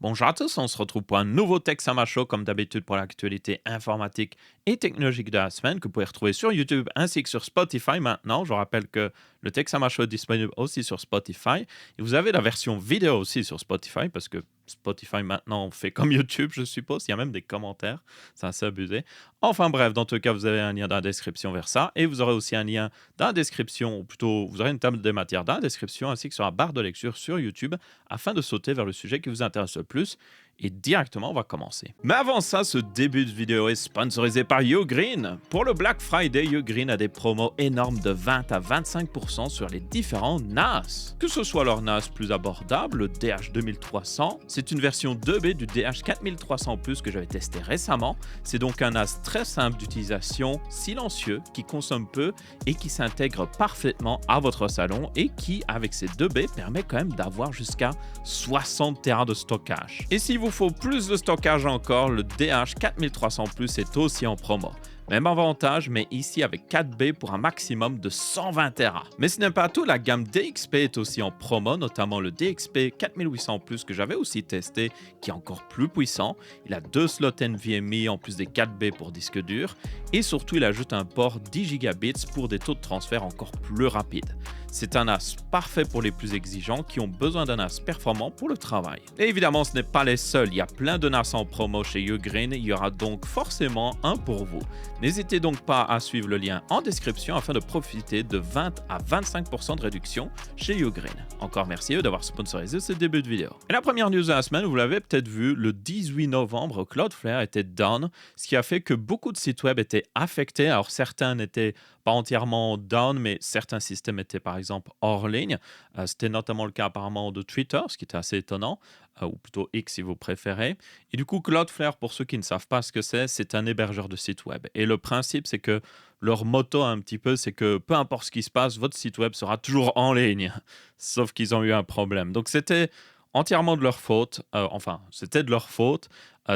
Bonjour à tous, on se retrouve pour un nouveau Texama Show comme d'habitude pour l'actualité informatique et technologique de la semaine que vous pouvez retrouver sur YouTube ainsi que sur Spotify maintenant. Je vous rappelle que le Texama Show est disponible aussi sur Spotify et vous avez la version vidéo aussi sur Spotify parce que Spotify maintenant on fait comme YouTube je suppose, il y a même des commentaires, c'est assez abusé. Enfin bref, dans tout cas vous avez un lien dans la description vers ça et vous aurez aussi un lien dans la description ou plutôt vous aurez une table des matières dans la description ainsi que sur la barre de lecture sur YouTube afin de sauter vers le sujet qui vous intéresse le plus. Et directement, on va commencer. Mais avant ça, ce début de vidéo est sponsorisé par Ugreen. Pour le Black Friday, Ugreen a des promos énormes de 20 à 25% sur les différents NAS. Que ce soit leur NAS plus abordable, le DH 2300, c'est une version 2B du DH 4300 Plus que j'avais testé récemment. C'est donc un NAS très simple d'utilisation, silencieux, qui consomme peu et qui s'intègre parfaitement à votre salon et qui, avec ses 2B, permet quand même d'avoir jusqu'à 60 Tera de stockage. Et s'il vous faut plus de stockage encore, le DH 4300 Plus est aussi en promo. Même avantage, mais ici avec 4B pour un maximum de 120 Tera. Mais ce n'est pas tout, la gamme DXP est aussi en promo, notamment le DXP 4800 Plus que j'avais aussi testé, qui est encore plus puissant. Il a 2 slots NVMe en plus des 4B pour disque dur, et surtout il ajoute un port 10 gigabits pour des taux de transfert encore plus rapides. C'est un NAS parfait pour les plus exigeants qui ont besoin d'un NAS performant pour le travail. Et évidemment, ce n'est pas les seuls, il y a plein de NAS en promo chez Ugreen, il y aura donc forcément un pour vous. N'hésitez donc pas à suivre le lien en description afin de profiter de 20 à 25% de réduction chez Ugreen. Encore merci à eux d'avoir sponsorisé ce début de vidéo. Et la première news de la semaine, vous l'avez peut-être vu, le 18 novembre, Cloudflare était down, ce qui a fait que beaucoup de sites web étaient affectés. Alors certains n'étaient pas entièrement down, mais certains systèmes étaient par exemple hors ligne. C'était notamment le cas apparemment de Twitter, ce qui était assez étonnant, ou plutôt X si vous préférez. Et du coup, Cloudflare, pour ceux qui ne savent pas ce que c'est un hébergeur de site web. Et le principe, c'est que leur motto un petit peu, c'est que peu importe ce qui se passe, votre site web sera toujours en ligne, sauf qu'ils ont eu un problème. Donc c'était entièrement de leur faute, enfin, c'était de leur faute.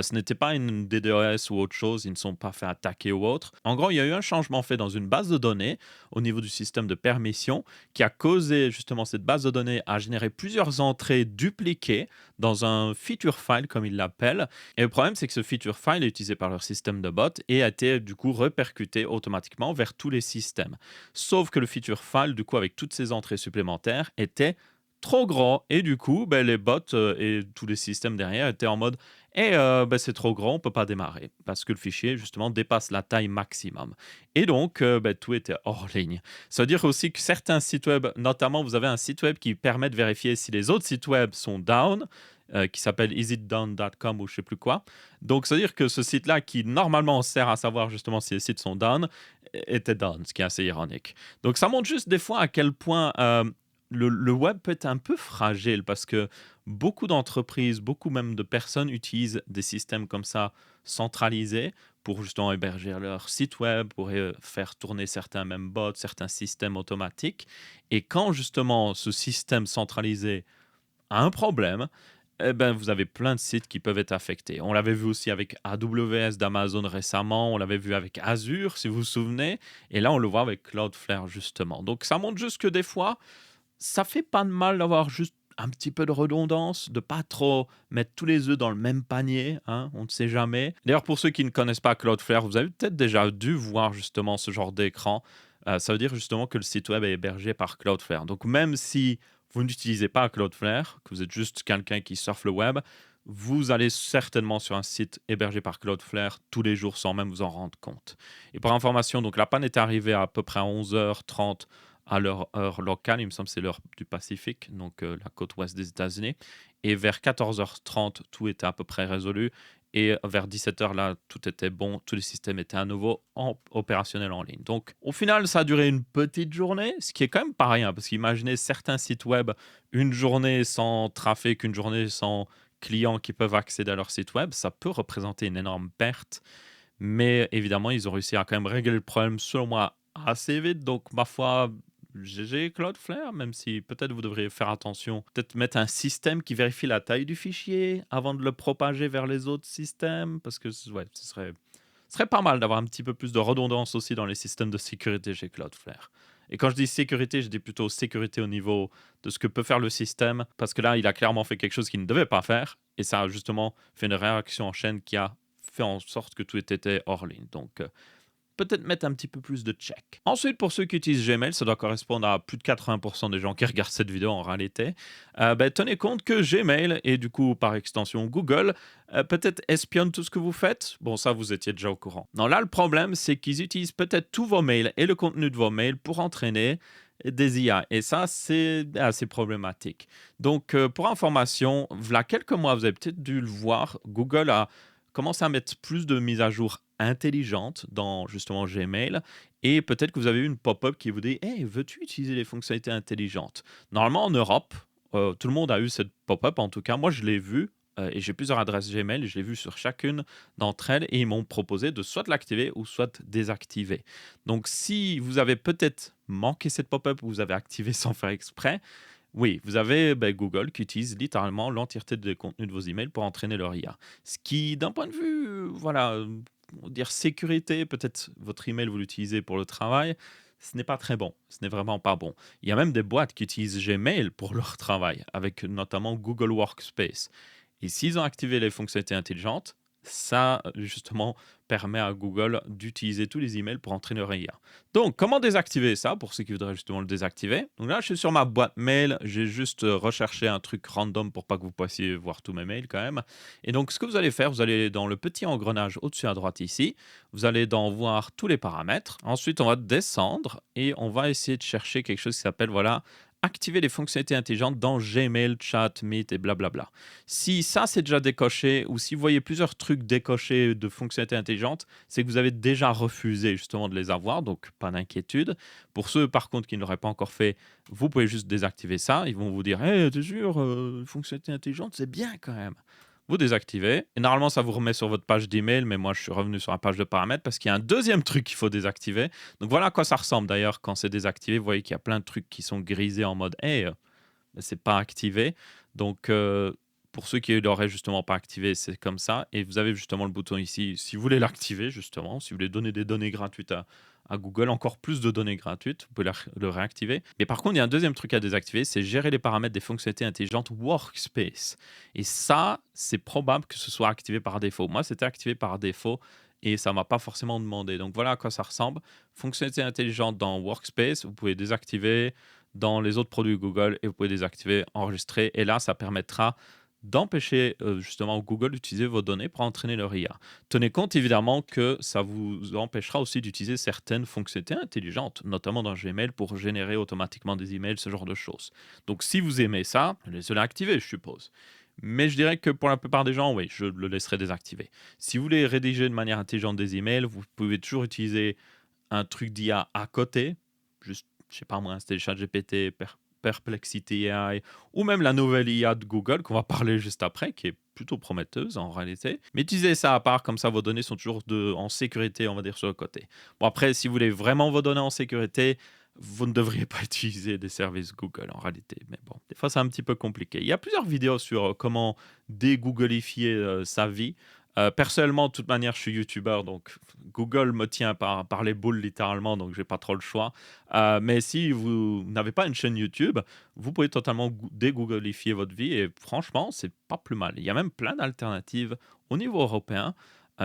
Ce n'était pas une DDoS ou autre chose, ils ne sont pas fait attaquer ou autre. En gros, il y a eu un changement fait dans une base de données au niveau du système de permission qui a causé justement cette base de données à générer plusieurs entrées dupliquées dans un feature file comme ils l'appellent. Et le problème, c'est que ce feature file est utilisé par leur système de bot et a été du coup répercuté automatiquement vers tous les systèmes. Sauf que le feature file, du coup, avec toutes ces entrées supplémentaires, était trop grand et du coup, les bots et tous les systèmes derrière étaient en mode c'est trop grand, on peut pas démarrer parce que le fichier justement dépasse la taille maximum et donc tout était hors ligne. Ça veut dire aussi que certains sites web, notamment vous avez un site web qui permet de vérifier si les autres sites web sont down, qui s'appelle isitdown.com ou je sais plus quoi. Donc ça veut dire que ce site-là qui normalement sert à savoir justement si les sites sont down, était down, ce qui est assez ironique. Donc ça montre juste des fois à quel point le web peut être un peu fragile parce que beaucoup d'entreprises, beaucoup même de personnes utilisent des systèmes comme ça centralisés pour justement héberger leur site web, pour faire tourner certains même bots, certains systèmes automatiques. Et quand justement ce système centralisé a un problème, vous avez plein de sites qui peuvent être affectés. On l'avait vu aussi avec AWS d'Amazon récemment, on l'avait vu avec Azure, si vous vous souvenez, et là on le voit avec Cloudflare justement. Donc ça montre juste que des fois, ça fait pas de mal d'avoir juste un petit peu de redondance, de pas trop mettre tous les œufs dans le même panier, hein, on ne sait jamais. D'ailleurs, pour ceux qui ne connaissent pas Cloudflare, vous avez peut-être déjà dû voir justement ce genre d'écran. Ça veut dire justement que le site web est hébergé par Cloudflare. Donc même si vous n'utilisez pas Cloudflare, que vous êtes juste quelqu'un qui surfe le web, vous allez certainement sur un site hébergé par Cloudflare tous les jours sans même vous en rendre compte. Et pour information, donc la panne est arrivée à peu près à 11h30 à leur heure locale, il me semble que c'est l'heure du Pacifique, donc la côte ouest des États-Unis. Et vers 14h30, tout était à peu près résolu. Et vers 17h, là, tout était bon, tous les systèmes étaient à nouveau opérationnels en ligne. Donc, au final, ça a duré une petite journée, ce qui est quand même pas rien, parce qu'imaginez certains sites web, une journée sans trafic, une journée sans clients qui peuvent accéder à leur site web, ça peut représenter une énorme perte. Mais évidemment, ils ont réussi à quand même régler le problème, selon moi, assez vite. Donc, ma foi, GG Cloudflare, même si peut-être vous devriez faire attention, peut-être mettre un système qui vérifie la taille du fichier avant de le propager vers les autres systèmes, parce que ouais, ce serait pas mal d'avoir un petit peu plus de redondance aussi dans les systèmes de sécurité chez Cloudflare. Et quand je dis sécurité, je dis plutôt sécurité au niveau de ce que peut faire le système, parce que là, il a clairement fait quelque chose qu'il ne devait pas faire, et ça a justement fait une réaction en chaîne qui a fait en sorte que tout était hors ligne. Donc, peut-être mettre un petit peu plus de check. Ensuite, pour ceux qui utilisent Gmail, ça doit correspondre à plus de 80% des gens qui regardent cette vidéo en réalité. Tenez compte que Gmail et du coup par extension Google peut-être espionne tout ce que vous faites. Bon, ça vous étiez déjà au courant. Non, là le problème c'est qu'ils utilisent peut-être tous vos mails et le contenu de vos mails pour entraîner des IA. Et ça, c'est assez problématique. Donc, pour information, voilà quelques mois, vous avez peut-être dû le voir, Google a commencé à mettre plus de mises à jour intelligentes dans justement Gmail. Et peut-être que vous avez eu une pop-up qui vous dit Hey, veux-tu utiliser les fonctionnalités intelligentes? Normalement, en Europe, tout le monde a eu cette pop-up. En tout cas, moi, je l'ai vu. Et j'ai plusieurs adresses Gmail, et je l'ai vu sur chacune d'entre elles, et ils m'ont proposé de soit l'activer ou soit désactiver. Donc, si vous avez peut-être manqué cette pop-up ou vous avez activé sans faire exprès, oui, vous avez Google qui utilise littéralement l'entièreté des contenus de vos emails pour entraîner leur IA. Ce qui, d'un point de vue, voilà, on va dire sécurité, peut-être votre email vous l'utilisez pour le travail, ce n'est pas très bon. Ce n'est vraiment pas bon. Il y a même des boîtes qui utilisent Gmail pour leur travail, avec notamment Google Workspace. Et s'ils ont activé les fonctionnalités intelligentes, ça, justement, permet à Google d'utiliser tous les emails pour entraîner leur IA. Donc, comment désactiver ça pour ceux qui voudraient justement le désactiver? Donc là, je suis sur ma boîte mail. J'ai juste recherché un truc random pour pas que vous puissiez voir tous mes mails quand même. Et donc, ce que vous allez faire, vous allez dans le petit engrenage au-dessus à droite ici. Vous allez dans voir tous les paramètres. Ensuite, on va descendre et on va essayer de chercher quelque chose qui s'appelle, voilà, activer les fonctionnalités intelligentes dans Gmail, Chat, Meet et blablabla. Si ça c'est déjà décoché ou si vous voyez plusieurs trucs décochés de fonctionnalités intelligentes, c'est que vous avez déjà refusé justement de les avoir, donc pas d'inquiétude. Pour ceux par contre qui ne l'auraient pas encore fait, vous pouvez juste désactiver ça. Ils vont vous dire Hey, t'es sûr, fonctionnalité intelligente, c'est bien quand même. Vous désactivez. Et normalement, ça vous remet sur votre page d'email, mais moi, je suis revenu sur la page de paramètres parce qu'il y a un deuxième truc qu'il faut désactiver. Donc voilà à quoi ça ressemble d'ailleurs quand c'est désactivé. Vous voyez qu'il y a plein de trucs qui sont grisés en mode Hey, c'est pas activé. Donc, pour ceux qui l'auraient justement pas activé, c'est comme ça. Et vous avez justement le bouton ici, si vous voulez l'activer, justement, si vous voulez donner des données gratuites à Google, encore plus de données gratuites, vous pouvez le réactiver. Mais par contre, il y a un deuxième truc à désactiver, c'est gérer les paramètres des fonctionnalités intelligentes Workspace. Et ça, c'est probable que ce soit activé par défaut. Moi, c'était activé par défaut et ça m'a pas forcément demandé. Donc voilà à quoi ça ressemble. Fonctionnalité intelligente dans Workspace, vous pouvez désactiver dans les autres produits Google et vous pouvez désactiver, enregistrer. Et là, ça permettra d'empêcher justement Google d'utiliser vos données pour entraîner leur IA. Tenez compte évidemment que ça vous empêchera aussi d'utiliser certaines fonctionnalités intelligentes, notamment dans Gmail pour générer automatiquement des emails, ce genre de choses. Donc si vous aimez ça, laissez-le activer, je suppose. Mais je dirais que pour la plupart des gens, oui, je le laisserai désactiver. Si vous voulez rédiger de manière intelligente des emails, vous pouvez toujours utiliser un truc d'IA à côté, juste, je sais pas moi, c'était le chat GPT, Perplexity AI, ou même la nouvelle IA de Google qu'on va parler juste après, qui est plutôt prometteuse en réalité. Mais utilisez ça à part, comme ça vos données sont toujours en sécurité, on va dire, sur le côté. Bon, après, si vous voulez vraiment vos données en sécurité, vous ne devriez pas utiliser des services Google en réalité. Mais bon, des fois, c'est un petit peu compliqué. Il y a plusieurs vidéos sur comment dégooglifier sa vie. Personnellement, de toute manière, je suis youtubeur, donc Google me tient par les boules littéralement, donc j'ai pas trop le choix. Mais si vous n'avez pas une chaîne YouTube, vous pouvez totalement dégooglifier votre vie et franchement, c'est pas plus mal. Il y a même plein d'alternatives au niveau européen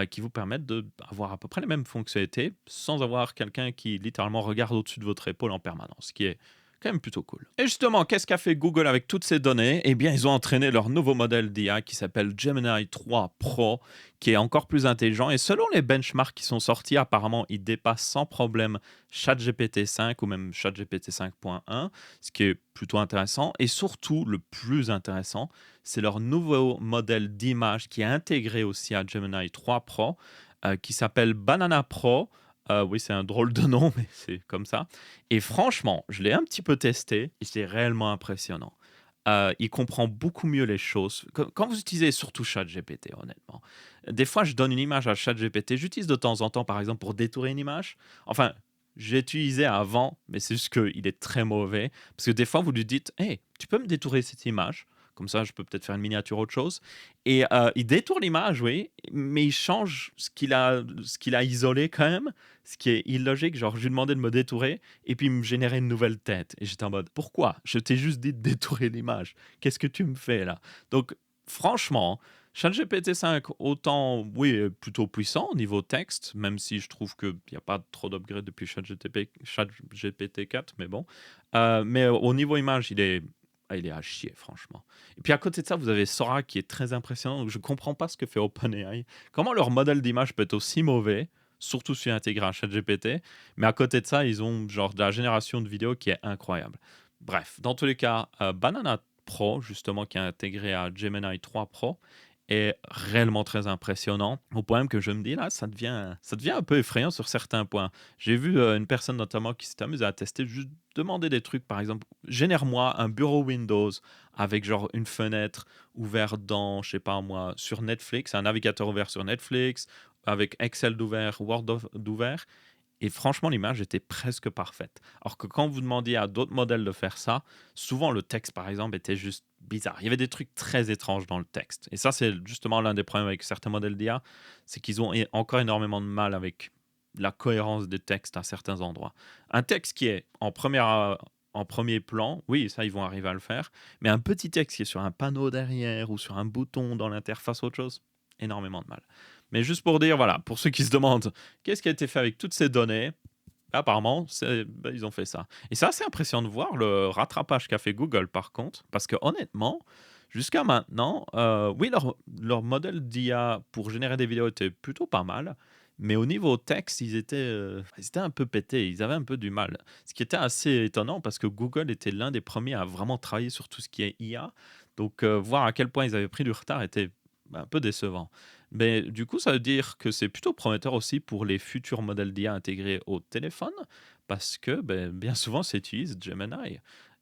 qui vous permettent d'avoir à peu près les mêmes fonctionnalités sans avoir quelqu'un qui littéralement regarde au-dessus de votre épaule en permanence, ce qui est quand même plutôt cool. Et justement, qu'est-ce qu'a fait Google avec toutes ces données? Eh bien, ils ont entraîné leur nouveau modèle d'IA qui s'appelle Gemini 3 Pro, qui est encore plus intelligent. Et selon les benchmarks qui sont sortis, apparemment, il dépasse sans problème ChatGPT 5 ou même ChatGPT 5.1, ce qui est plutôt intéressant. Et surtout, le plus intéressant, c'est leur nouveau modèle d'image qui est intégré aussi à Gemini 3 Pro, qui s'appelle Banana Pro. Oui, c'est un drôle de nom, mais c'est comme ça. Et franchement, je l'ai un petit peu testé et c'est réellement impressionnant. Il comprend beaucoup mieux les choses. Quand vous utilisez surtout ChatGPT, honnêtement, des fois, je donne une image à ChatGPT. J'utilise de temps en temps, par exemple, pour détourer une image. Enfin, j'ai utilisé avant, mais c'est juste qu'il est très mauvais. Parce que des fois, vous lui dites Hey, tu peux me détourer cette image? Comme ça, je peux peut-être faire une miniature autre chose. Et il détourne l'image, oui, mais il change ce qu'il a isolé quand même, ce qui est illogique. Genre, je lui demandais de me détourer et puis il me générait une nouvelle tête. Et j'étais en mode, pourquoi? Je t'ai juste dit de détourer l'image. Qu'est-ce que tu me fais là? Donc, franchement, ChatGPT 5, autant, oui, plutôt puissant au niveau texte, même si je trouve qu'il n'y a pas trop d'upgrade depuis ChatGPT 4, mais bon. Mais au niveau image, il est à chier, franchement. Et puis à côté de ça, vous avez Sora qui est très impressionnant. Donc je comprends pas ce que fait OpenAI. Comment leur modèle d'image peut être aussi mauvais, surtout si intégré à ChatGPT, mais à côté de ça, ils ont genre de la génération de vidéos qui est incroyable. Bref, dans tous les cas, Banana Pro, justement, qui est intégré à Gemini 3 Pro, est réellement très impressionnant. Au point que je me dis, là, ça devient un peu effrayant sur certains points. J'ai vu une personne notamment qui s'est amusée à tester, juste demander des trucs, par exemple, génère-moi un bureau Windows avec genre une fenêtre ouverte dans, je sais pas moi, sur Netflix, un navigateur ouvert sur Netflix, avec Excel d'ouvert, d'ouvert. Et franchement, l'image était presque parfaite. Alors que quand vous demandiez à d'autres modèles de faire ça, souvent le texte, par exemple, était juste bizarre. Il y avait des trucs très étranges dans le texte. Et ça, c'est justement l'un des problèmes avec certains modèles d'IA, c'est qu'ils ont encore énormément de mal avec la cohérence des textes à certains endroits. Un texte qui est en premier plan, oui, ça, ils vont arriver à le faire. Mais un petit texte qui est sur un panneau derrière ou sur un bouton dans l'interface, autre chose, énormément de mal. Mais juste pour dire, voilà, pour ceux qui se demandent qu'est-ce qui a été fait avec toutes ces données, apparemment, ils ont fait ça. Et c'est assez impressionnant de voir le rattrapage qu'a fait Google, par contre, parce que honnêtement, jusqu'à maintenant, oui, leur modèle d'IA pour générer des vidéos était plutôt pas mal, mais au niveau texte, ils étaient un peu pétés, ils avaient un peu du mal. Ce qui était assez étonnant, parce que Google était l'un des premiers à vraiment travailler sur tout ce qui est IA, donc voir à quel point ils avaient pris du retard était un peu décevant. Mais du coup, ça veut dire que c'est plutôt prometteur aussi pour les futurs modèles d'IA intégrés au téléphone, parce que bien souvent, ça utilise Gemini.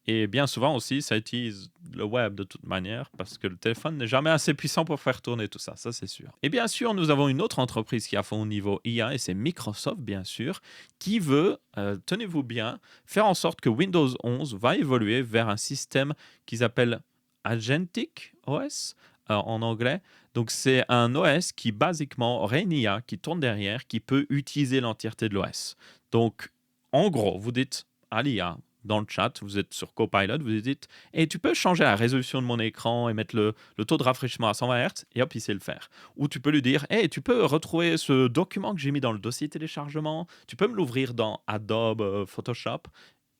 Et bien souvent aussi, ça utilise le web de toute manière, parce que le téléphone n'est jamais assez puissant pour faire tourner tout ça, ça c'est sûr. Et bien sûr, nous avons une autre entreprise qui a fond au niveau IA, et c'est Microsoft, bien sûr, qui veut, tenez-vous bien, faire en sorte que Windows 11 va évoluer vers un système qu'ils appellent Agentic OS en anglais. Donc, c'est un OS qui, basiquement, aurait une IA qui tourne derrière, qui peut utiliser l'entièreté de l'OS. Donc, en gros, vous dites à l'IA, dans le chat, vous êtes sur Copilot, vous lui dites et tu peux changer la résolution de mon écran et mettre le taux de rafraîchissement à 120 Hz, et hop, il sait le faire. Ou tu peux lui dire hey, tu peux retrouver ce document que j'ai mis dans le dossier téléchargement, tu peux me l'ouvrir dans Adobe Photoshop,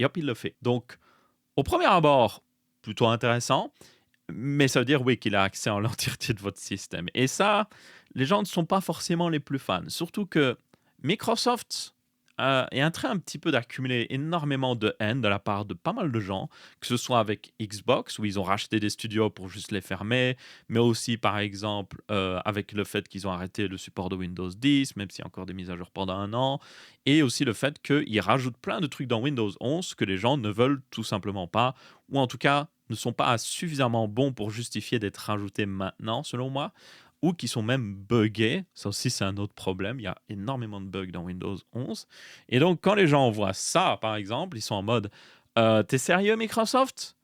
et hop, il le fait. Donc, au premier abord, plutôt intéressant. Mais ça veut dire, oui, qu'il a accès à l'entièreté de votre système. Et ça, les gens ne sont pas forcément les plus fans. Surtout que Microsoft est en train un petit peu d'accumuler énormément de haine de la part de pas mal de gens, que ce soit avec Xbox, où ils ont racheté des studios pour juste les fermer, mais aussi, par exemple, avec le fait qu'ils ont arrêté le support de Windows 10, même s'il y a encore des mises à jour pendant un an, et aussi le fait qu'ils rajoutent plein de trucs dans Windows 11 que les gens ne veulent tout simplement pas, ou en tout cas ne sont pas suffisamment bons pour justifier d'être rajoutés maintenant, selon moi, ou qui sont même buggés. Ça aussi, c'est un autre problème. Il y a énormément de bugs dans Windows 11. Et donc, quand les gens voient ça, par exemple, ils sont en mode t'es sérieux, Microsoft?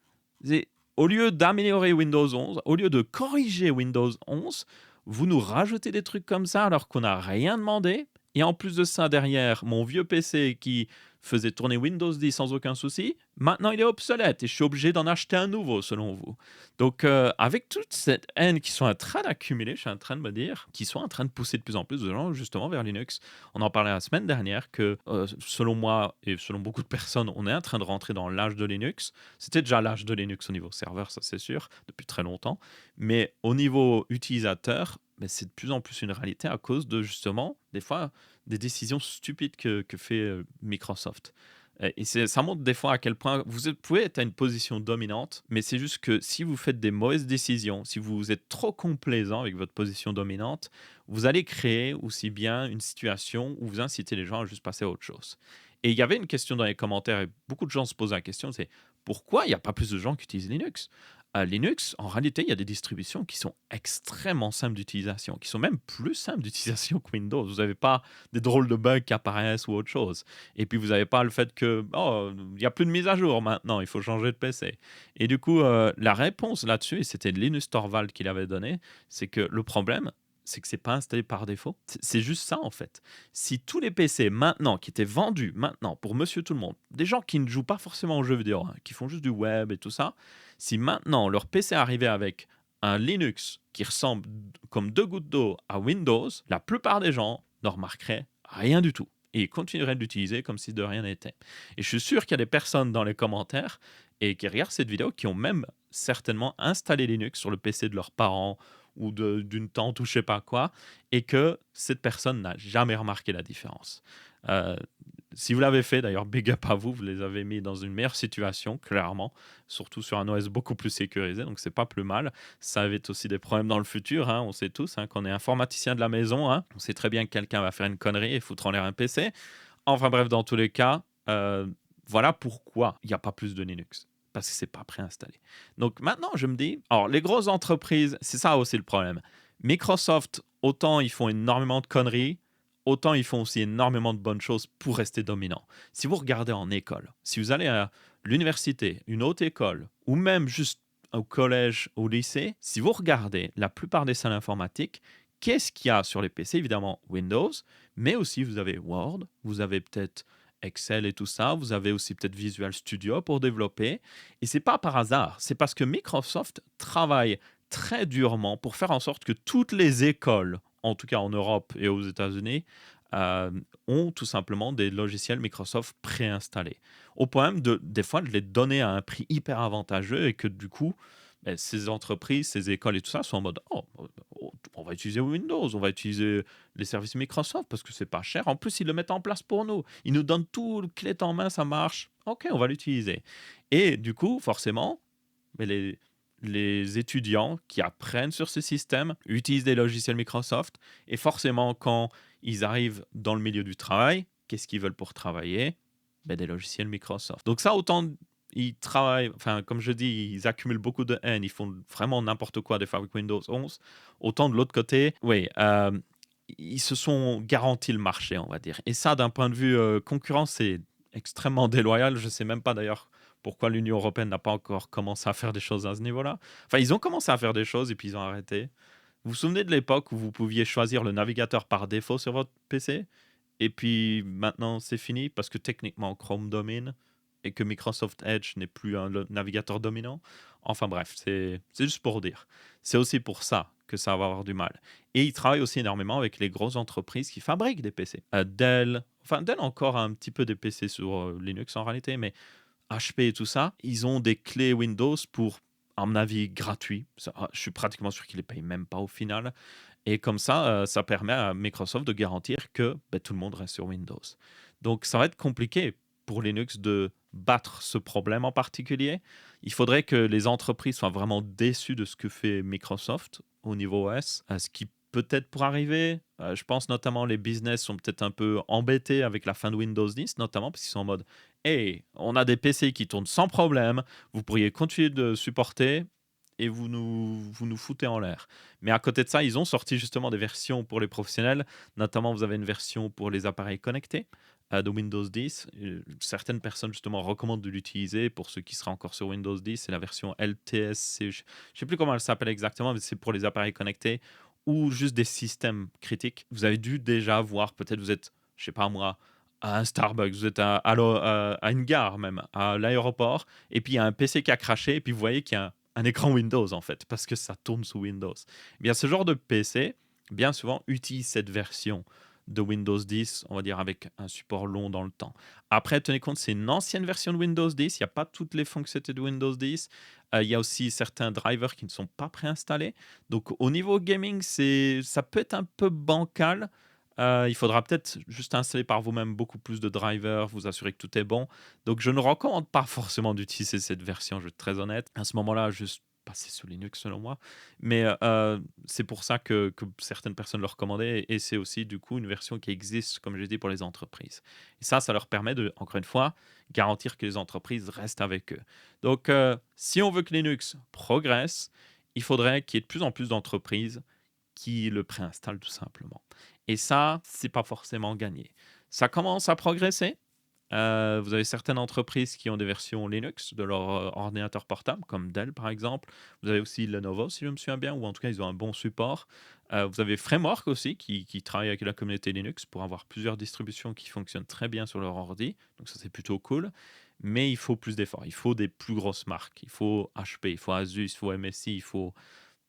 Au lieu d'améliorer Windows 11, au lieu de corriger Windows 11, vous nous rajoutez des trucs comme ça alors qu'on n'a rien demandé. Et en plus de ça, derrière, mon vieux PC qui faisait tourner Windows 10 sans aucun souci, maintenant il est obsolète et je suis obligé d'en acheter un nouveau selon vous. Donc avec toute cette haine qui sont en train d'accumuler, je suis en train de me dire, qui sont en train de pousser de plus en plus de gens justement vers Linux. On en parlait la semaine dernière que selon moi et selon beaucoup de personnes, on est en train de rentrer dans l'âge de Linux. C'était déjà l'âge de Linux au niveau serveur, ça c'est sûr, depuis très longtemps. Mais au niveau utilisateur, c'est de plus en plus une réalité à cause de justement, des fois, des décisions stupides que fait Microsoft. Et ça montre des fois à quel point pouvez être à une position dominante, mais c'est juste que si vous faites des mauvaises décisions, si vous êtes trop complaisant avec votre position dominante, vous allez créer aussi bien une situation où vous incitez les gens à juste passer à autre chose. Et il y avait une question dans les commentaires, et beaucoup de gens se posent la question, c'est pourquoi il n'y a pas plus de gens qui utilisent Linux? Linux, en réalité, il y a des distributions qui sont extrêmement simples d'utilisation, qui sont même plus simples d'utilisation que Windows. Vous n'avez pas des drôles de bugs qui apparaissent ou autre chose. Et puis, vous n'avez pas le fait que, oh, il n'y a plus de mise à jour maintenant, il faut changer de PC. Et du coup, la réponse là-dessus, et c'était Linus Torvald qui l'avait donné, c'est que le problème, c'est que c'est pas installé par défaut. C'est juste ça en fait. Si tous les PC maintenant qui étaient vendus maintenant pour Monsieur Tout le Monde, des gens qui ne jouent pas forcément aux jeux vidéo, hein, qui font juste du web et tout ça, si maintenant leur PC arrivait avec un Linux qui ressemble comme deux gouttes d'eau à Windows, la plupart des gens ne remarqueraient rien du tout. Et ils continueraient de l'utiliser comme si de rien n'était. Et je suis sûr qu'il y a des personnes dans les commentaires et qui regardent cette vidéo qui ont même certainement installé Linux sur le PC de leurs parents ou d'une tante ou je sais pas quoi, et que cette personne n'a jamais remarqué la différence. Euh, Si vous l'avez fait, d'ailleurs, big up à vous, vous les avez mis dans une meilleure situation, clairement, surtout sur un OS beaucoup plus sécurisé, donc c'est pas plus mal. Ça évite aussi des problèmes dans le futur, hein, on sait tous hein, qu'on est informaticien de la maison, hein, on sait très bien que quelqu'un va faire une connerie et foutre en l'air un PC. Enfin bref, dans tous les cas, voilà pourquoi il n'y a pas plus de Linux. Parce que c'est pas préinstallé. Donc maintenant, je me dis, alors les grosses entreprises, c'est ça aussi le problème. Microsoft, autant ils font énormément de conneries, autant ils font aussi énormément de bonnes choses pour rester dominants. Si vous regardez en école, si vous allez à l'université, une haute école, ou même juste au collège, au lycée, si vous regardez la plupart des salles informatiques, qu'est-ce qu'il y a sur les PC? Évidemment, Windows, mais aussi vous avez Word, vous avez peut-être Excel et tout ça, vous avez aussi peut-être Visual Studio pour développer. Et c'est pas par hasard, c'est parce que Microsoft travaille très durement pour faire en sorte que toutes les écoles, en tout cas en Europe et aux États-Unis, euh, ont tout simplement des logiciels Microsoft préinstallés. Au point même des fois de les donner à un prix hyper avantageux et que du coup, ben, ces entreprises, ces écoles et tout ça sont en mode oh, on va utiliser Windows, on va utiliser les services Microsoft parce que c'est pas cher. En plus, ils le mettent en place pour nous. Ils nous donnent tout, le clé en main, ça marche. Ok, on va l'utiliser. Et du coup, forcément, mais les étudiants qui apprennent sur ce système utilisent des logiciels Microsoft. Et forcément, quand ils arrivent dans le milieu du travail, qu'est-ce qu'ils veulent pour travailler? Ben, des logiciels Microsoft. Donc ça, autant ils travaillent, enfin, comme je dis, ils accumulent beaucoup de haine, ils font vraiment n'importe quoi des fois avec Windows 11. Autant de l'autre côté, oui, ils se sont garantis le marché, on va dire. Et ça, d'un point de vue concurrence, c'est extrêmement déloyal. Je ne sais même pas d'ailleurs pourquoi l'Union européenne n'a pas encore commencé à faire des choses à ce niveau-là. Enfin, ils ont commencé à faire des choses et puis ils ont arrêté. Vous vous souvenez de l'époque où vous pouviez choisir le navigateur par défaut sur votre PC? Et puis maintenant, c'est fini parce que techniquement, Chrome domine et que Microsoft Edge n'est plus un navigateur dominant. Enfin bref, c'est juste pour dire. C'est aussi pour ça que ça va avoir du mal. Et ils travaillent aussi énormément avec les grosses entreprises qui fabriquent des PC. Dell, enfin Dell a encore un petit peu des PC sur Linux en réalité, mais HP et tout ça, ils ont des clés Windows pour, à mon avis, gratuit. Je suis pratiquement sûr qu'ils les payent même pas au final. Et comme ça permet à Microsoft de garantir que ben, tout le monde reste sur Windows. Donc ça va être compliqué pour Linux de battre ce problème en particulier. Il faudrait que les entreprises soient vraiment déçues de ce que fait Microsoft au niveau OS, ce qui peut-être pour arriver. Je pense notamment les business sont peut-être un peu embêtés avec la fin de Windows 10, notamment parce qu'ils sont en mode hey, on a des PC qui tournent sans problème, vous pourriez continuer de supporter et vous nous foutez en l'air. Mais à côté de ça, ils ont sorti justement des versions pour les professionnels. Notamment, vous avez une version pour les appareils connectés de Windows 10. Certaines personnes, justement, recommandent de l'utiliser. Pour ceux qui seraient encore sur Windows 10, c'est la version LTS. Je ne sais plus comment elle s'appelle exactement, mais c'est pour les appareils connectés ou juste des systèmes critiques. Vous avez dû déjà voir, peut-être vous êtes, je sais pas moi, à un Starbucks, vous êtes à une gare même, à l'aéroport, et puis il y a un PC qui a craché, et puis vous voyez qu'il y a un écran Windows en fait, parce que ça tourne sous Windows. Eh bien, ce genre de PC, bien souvent, utilise cette version de Windows 10, on va dire avec un support long dans le temps. Après, tenez compte, c'est une ancienne version de Windows 10, il n'y a pas toutes les fonctionnalités de Windows 10. Il y a aussi certains drivers qui ne sont pas préinstallés. Donc, au niveau gaming, ça peut être un peu bancal. Il faudra peut-être juste installer par vous-même beaucoup plus de drivers, vous assurer que tout est bon. Donc, je ne recommande pas forcément d'utiliser cette version, je vais être très honnête. À ce moment-là, juste passer sous Linux selon moi. Mais c'est pour ça que certaines personnes le recommandaient et c'est aussi du coup une version qui existe, comme j'ai dit, pour les entreprises. Et ça leur permet de, encore une fois, garantir que les entreprises restent avec eux. Donc, si on veut que Linux progresse, il faudrait qu'il y ait de plus en plus d'entreprises qui le préinstallent tout simplement. Et ça, c'est pas forcément gagné. Ça commence à progresser. Vous avez certaines entreprises qui ont des versions Linux de leur ordinateur portable, comme Dell par exemple. Vous avez aussi Lenovo, si je me souviens bien, ou en tout cas, ils ont un bon support. Vous avez Framework aussi, qui travaille avec la communauté Linux pour avoir plusieurs distributions qui fonctionnent très bien sur leur ordi. Donc ça, c'est plutôt cool. Mais il faut plus d'efforts. Il faut des plus grosses marques. Il faut HP, il faut Asus, il faut MSI, il faut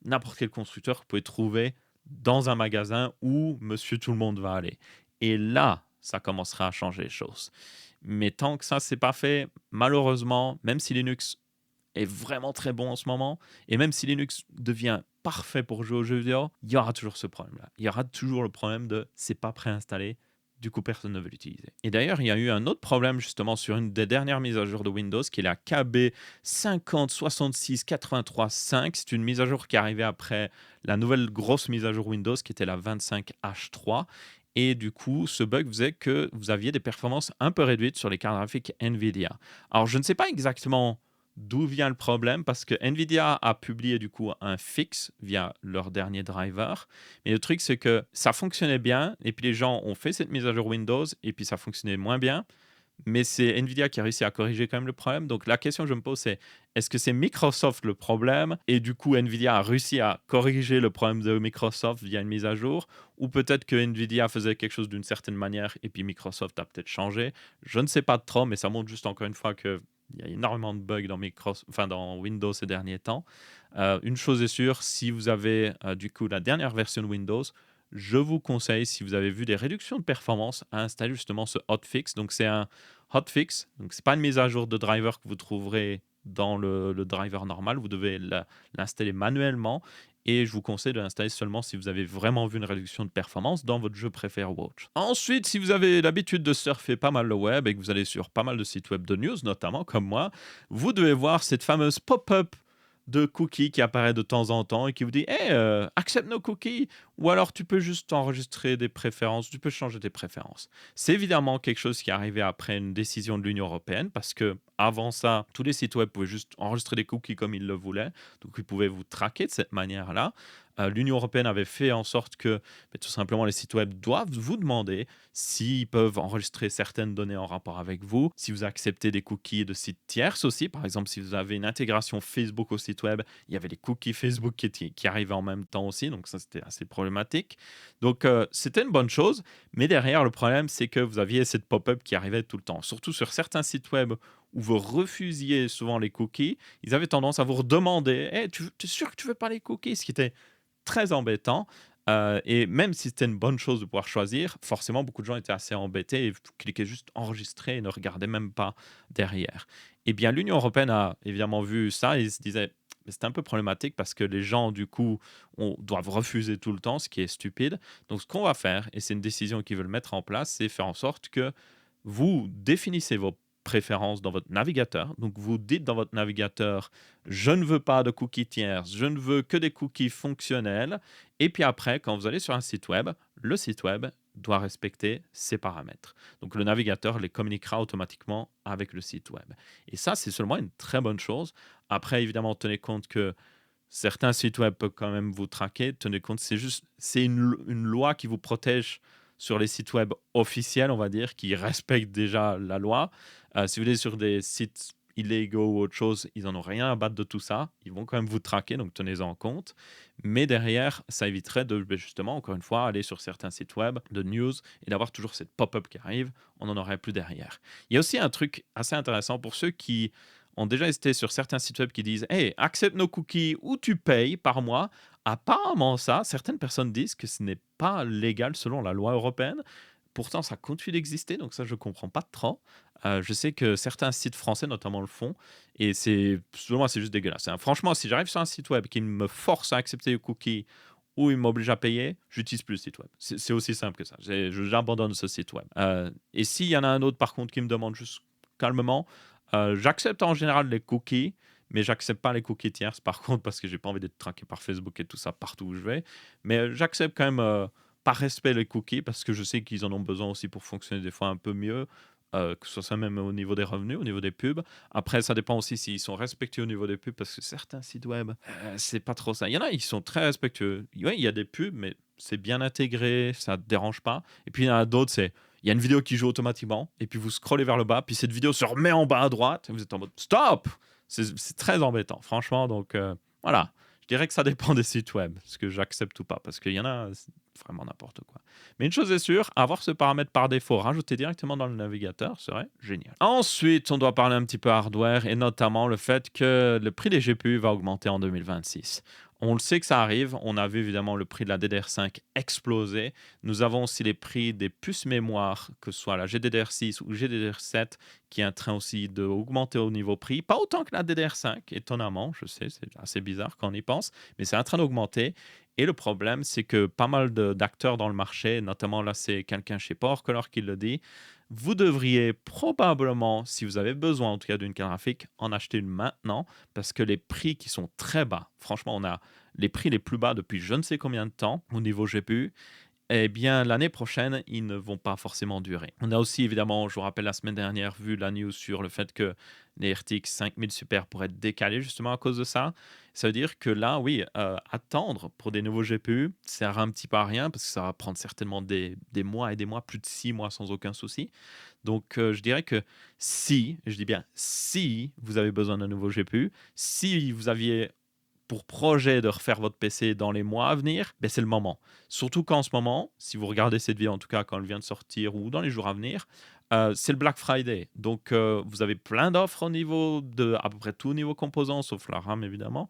n'importe quel constructeur que vous pouvez trouver dans un magasin où Monsieur Tout le Monde va aller. Et là, ça commencera à changer les choses. Mais tant que ça, c'est pas fait, malheureusement, même si Linux est vraiment très bon en ce moment, et même si Linux devient parfait pour jouer aux jeux vidéo, il y aura toujours ce problème-là. Il y aura toujours le problème de c'est pas préinstallé, du coup personne ne veut l'utiliser. Et d'ailleurs, il y a eu un autre problème justement sur une des dernières mises à jour de Windows, qui est la KB 50.66.83.5. C'est une mise à jour qui est arrivée après la nouvelle grosse mise à jour Windows, qui était la 25H3. Et du coup, ce bug faisait que vous aviez des performances un peu réduites sur les cartes graphiques Nvidia. Alors, je ne sais pas exactement d'où vient le problème parce que Nvidia a publié du coup un fixe via leur dernier driver. Mais le truc, c'est que ça fonctionnait bien et puis les gens ont fait cette mise à jour Windows et puis ça fonctionnait moins bien. Mais c'est Nvidia qui a réussi à corriger quand même le problème. Donc la question que je me pose, c'est est-ce que c'est Microsoft le problème et du coup Nvidia a réussi à corriger le problème de Microsoft via une mise à jour, ou peut-être que Nvidia faisait quelque chose d'une certaine manière et puis Microsoft a peut-être changé. Je ne sais pas trop, mais ça montre juste encore une fois que il y a énormément de bugs dans enfin dans Windows ces derniers temps. Une chose est sûre, si vous avez du coup la dernière version de Windows, je vous conseille, si vous avez vu des réductions de performance, à installer justement ce hotfix. Donc, c'est un hotfix. Donc, c'est pas une mise à jour de driver que vous trouverez dans le driver normal. Vous devez l'installer manuellement. Et je vous conseille de l'installer seulement si vous avez vraiment vu une réduction de performance dans votre jeu préféré Watch. Ensuite, si vous avez l'habitude de surfer pas mal le web et que vous allez sur pas mal de sites web de news, notamment comme moi, vous devez voir cette fameuse pop-up de cookies qui apparaît de temps en temps et qui vous dit hey, accepte nos cookies, ou alors tu peux juste enregistrer des préférences, tu peux changer tes préférences. C'est évidemment quelque chose qui est arrivé après une décision de l'Union européenne parce que avant ça, tous les sites web pouvaient juste enregistrer des cookies comme ils le voulaient, donc ils pouvaient vous traquer de cette manière-là. L'Union européenne avait fait en sorte que tout simplement les sites web doivent vous demander s'ils peuvent enregistrer certaines données en rapport avec vous, si vous acceptez des cookies de sites tierces aussi. Par exemple, si vous avez une intégration Facebook au site web, il y avait les cookies Facebook qui arrivaient en même temps aussi, donc ça c'était assez problématique. Donc c'était une bonne chose, mais derrière le problème c'est que vous aviez cette pop-up qui arrivait tout le temps, surtout sur certains sites web où vous refusiez souvent les cookies, ils avaient tendance à vous redemander hey, tu es sûr que tu veux pas les cookies, ce qui était très embêtant. Et même si c'était une bonne chose de pouvoir choisir, forcément, beaucoup de gens étaient assez embêtés et cliquaient juste enregistrer et ne regardaient même pas derrière. Eh bien, l'Union européenne a évidemment vu ça et se disait, mais c'est un peu problématique parce que les gens, du coup, doivent refuser tout le temps, ce qui est stupide. Donc, ce qu'on va faire, et c'est une décision qu'ils veulent mettre en place, c'est faire en sorte que vous définissez vos préférences dans votre navigateur. Donc, vous dites dans votre navigateur, je ne veux pas de cookies tierces, je ne veux que des cookies fonctionnels. Et puis après, quand vous allez sur un site web, le site web doit respecter ces paramètres. Donc, le navigateur les communiquera automatiquement avec le site web. Et ça, c'est seulement une très bonne chose. Après, évidemment, tenez compte que certains sites web peuvent quand même vous traquer. Tenez compte, c'est une loi qui vous protège sur les sites web officiels, on va dire, qui respectent déjà la loi. Si vous allez sur des sites illégaux ou autre chose, ils n'en ont rien à battre de tout ça. Ils vont quand même vous traquer, donc tenez-en compte. Mais derrière, ça éviterait de, justement, encore une fois, aller sur certains sites web de news et d'avoir toujours cette pop-up qui arrive. On n'en aurait plus derrière. Il y a aussi un truc assez intéressant pour ceux qui ont déjà été sur certains sites web qui disent hey, accepte nos cookies ou tu payes par mois. Apparemment, ça, certaines personnes disent que ce n'est pas légal selon la loi européenne. Pourtant, ça continue d'exister, donc ça, je ne comprends pas trop. Je sais que certains sites français, notamment, le font, et selon moi, c'est juste dégueulasse, hein. Franchement, si j'arrive sur un site web qui me force à accepter les cookies ou il m'oblige à payer, j'utilise plus le site web. C'est aussi simple que ça. J'abandonne ce site web. Et s'il y en a un autre, par contre, qui me demande juste calmement, j'accepte en général les cookies, mais j'accepte pas les cookies tierces par contre parce que j'ai pas envie d'être traqué par Facebook et tout ça partout où je vais. Mais j'accepte quand même par respect les cookies parce que je sais qu'ils en ont besoin aussi pour fonctionner des fois un peu mieux. Que ce soit ça même au niveau des revenus, au niveau des pubs. Après, ça dépend aussi s'ils sont respectueux au niveau des pubs, parce que certains sites web, c'est pas trop ça. Il y en a, ils sont très respectueux. Ouais, il y a des pubs, mais c'est bien intégré, ça te dérange pas. Et puis il y en a d'autres, c'est il y a une vidéo qui joue automatiquement, et puis vous scrollez vers le bas, puis cette vidéo se remet en bas à droite, et vous êtes en mode stop. C'est très embêtant, franchement. Donc voilà, je dirais que ça dépend des sites web, ce que j'accepte ou pas, parce qu'il y en a c'est vraiment n'importe quoi. Mais une chose est sûre, avoir ce paramètre par défaut rajouté directement dans le navigateur serait génial. Ensuite, on doit parler un petit peu hardware et notamment le fait que le prix des GPU va augmenter en 2026. On le sait que ça arrive. On a vu évidemment le prix de la DDR5 exploser. Nous avons aussi les prix des puces mémoire, que ce soit la GDDR6 ou GDDR7, qui est en train aussi d'augmenter au niveau prix. Pas autant que la DDR5, étonnamment. Je sais, c'est assez bizarre quand on y pense, mais c'est en train d'augmenter. Et le problème, c'est que pas mal d'acteurs dans le marché, notamment là, c'est quelqu'un chez PowerColor qui le dit, vous devriez probablement, si vous avez besoin en tout cas d'une carte graphique, en acheter une maintenant parce que les prix qui sont très bas, franchement, on a les prix les plus bas depuis je ne sais combien de temps au niveau GPU, eh bien, l'année prochaine, ils ne vont pas forcément durer. On a aussi, évidemment, je vous rappelle, la semaine dernière, vu la news sur le fait que les RTX 5000 Super pourraient être décalés justement à cause de ça. Ça veut dire que là, oui, attendre pour des nouveaux GPU, ça sert un petit peu à rien parce que ça va prendre certainement des mois et des mois, plus de 6 mois sans aucun souci. Donc, je dirais que si, je dis bien si vous avez besoin d'un nouveau GPU, si vous aviez pour projet de refaire votre PC dans les mois à venir, ben c'est le moment. Surtout qu'en ce moment, si vous regardez cette vidéo, en tout cas quand elle vient de sortir ou dans les jours à venir, c'est le Black Friday. Donc, vous avez plein d'offres au niveau de à peu près tout niveau composants, sauf la RAM évidemment.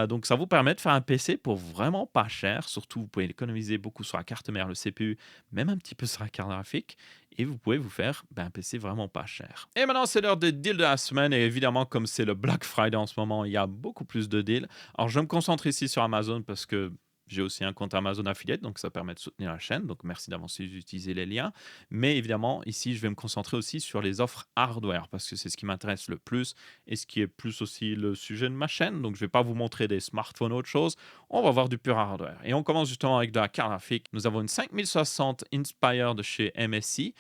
Donc, ça vous permet de faire un PC pour vraiment pas cher. Surtout, vous pouvez économiser beaucoup sur la carte mère, le CPU, même un petit peu sur la carte graphique. Et vous pouvez vous faire un PC vraiment pas cher. Et maintenant, c'est l'heure des deals de la semaine. Et évidemment, comme c'est le Black Friday en ce moment, il y a beaucoup plus de deals. Alors, je vais me concentrer ici sur Amazon parce que j'ai aussi un compte Amazon Affiliate, donc ça permet de soutenir la chaîne. Donc, merci d'avance d'utiliser les liens. Mais évidemment, ici, je vais me concentrer aussi sur les offres hardware parce que c'est ce qui m'intéresse le plus et ce qui est plus aussi le sujet de ma chaîne. Donc, je ne vais pas vous montrer des smartphones ou autre chose. On va voir du pur hardware. Et on commence justement avec de la carte graphique. Nous avons une 5060 Inspire de chez MSI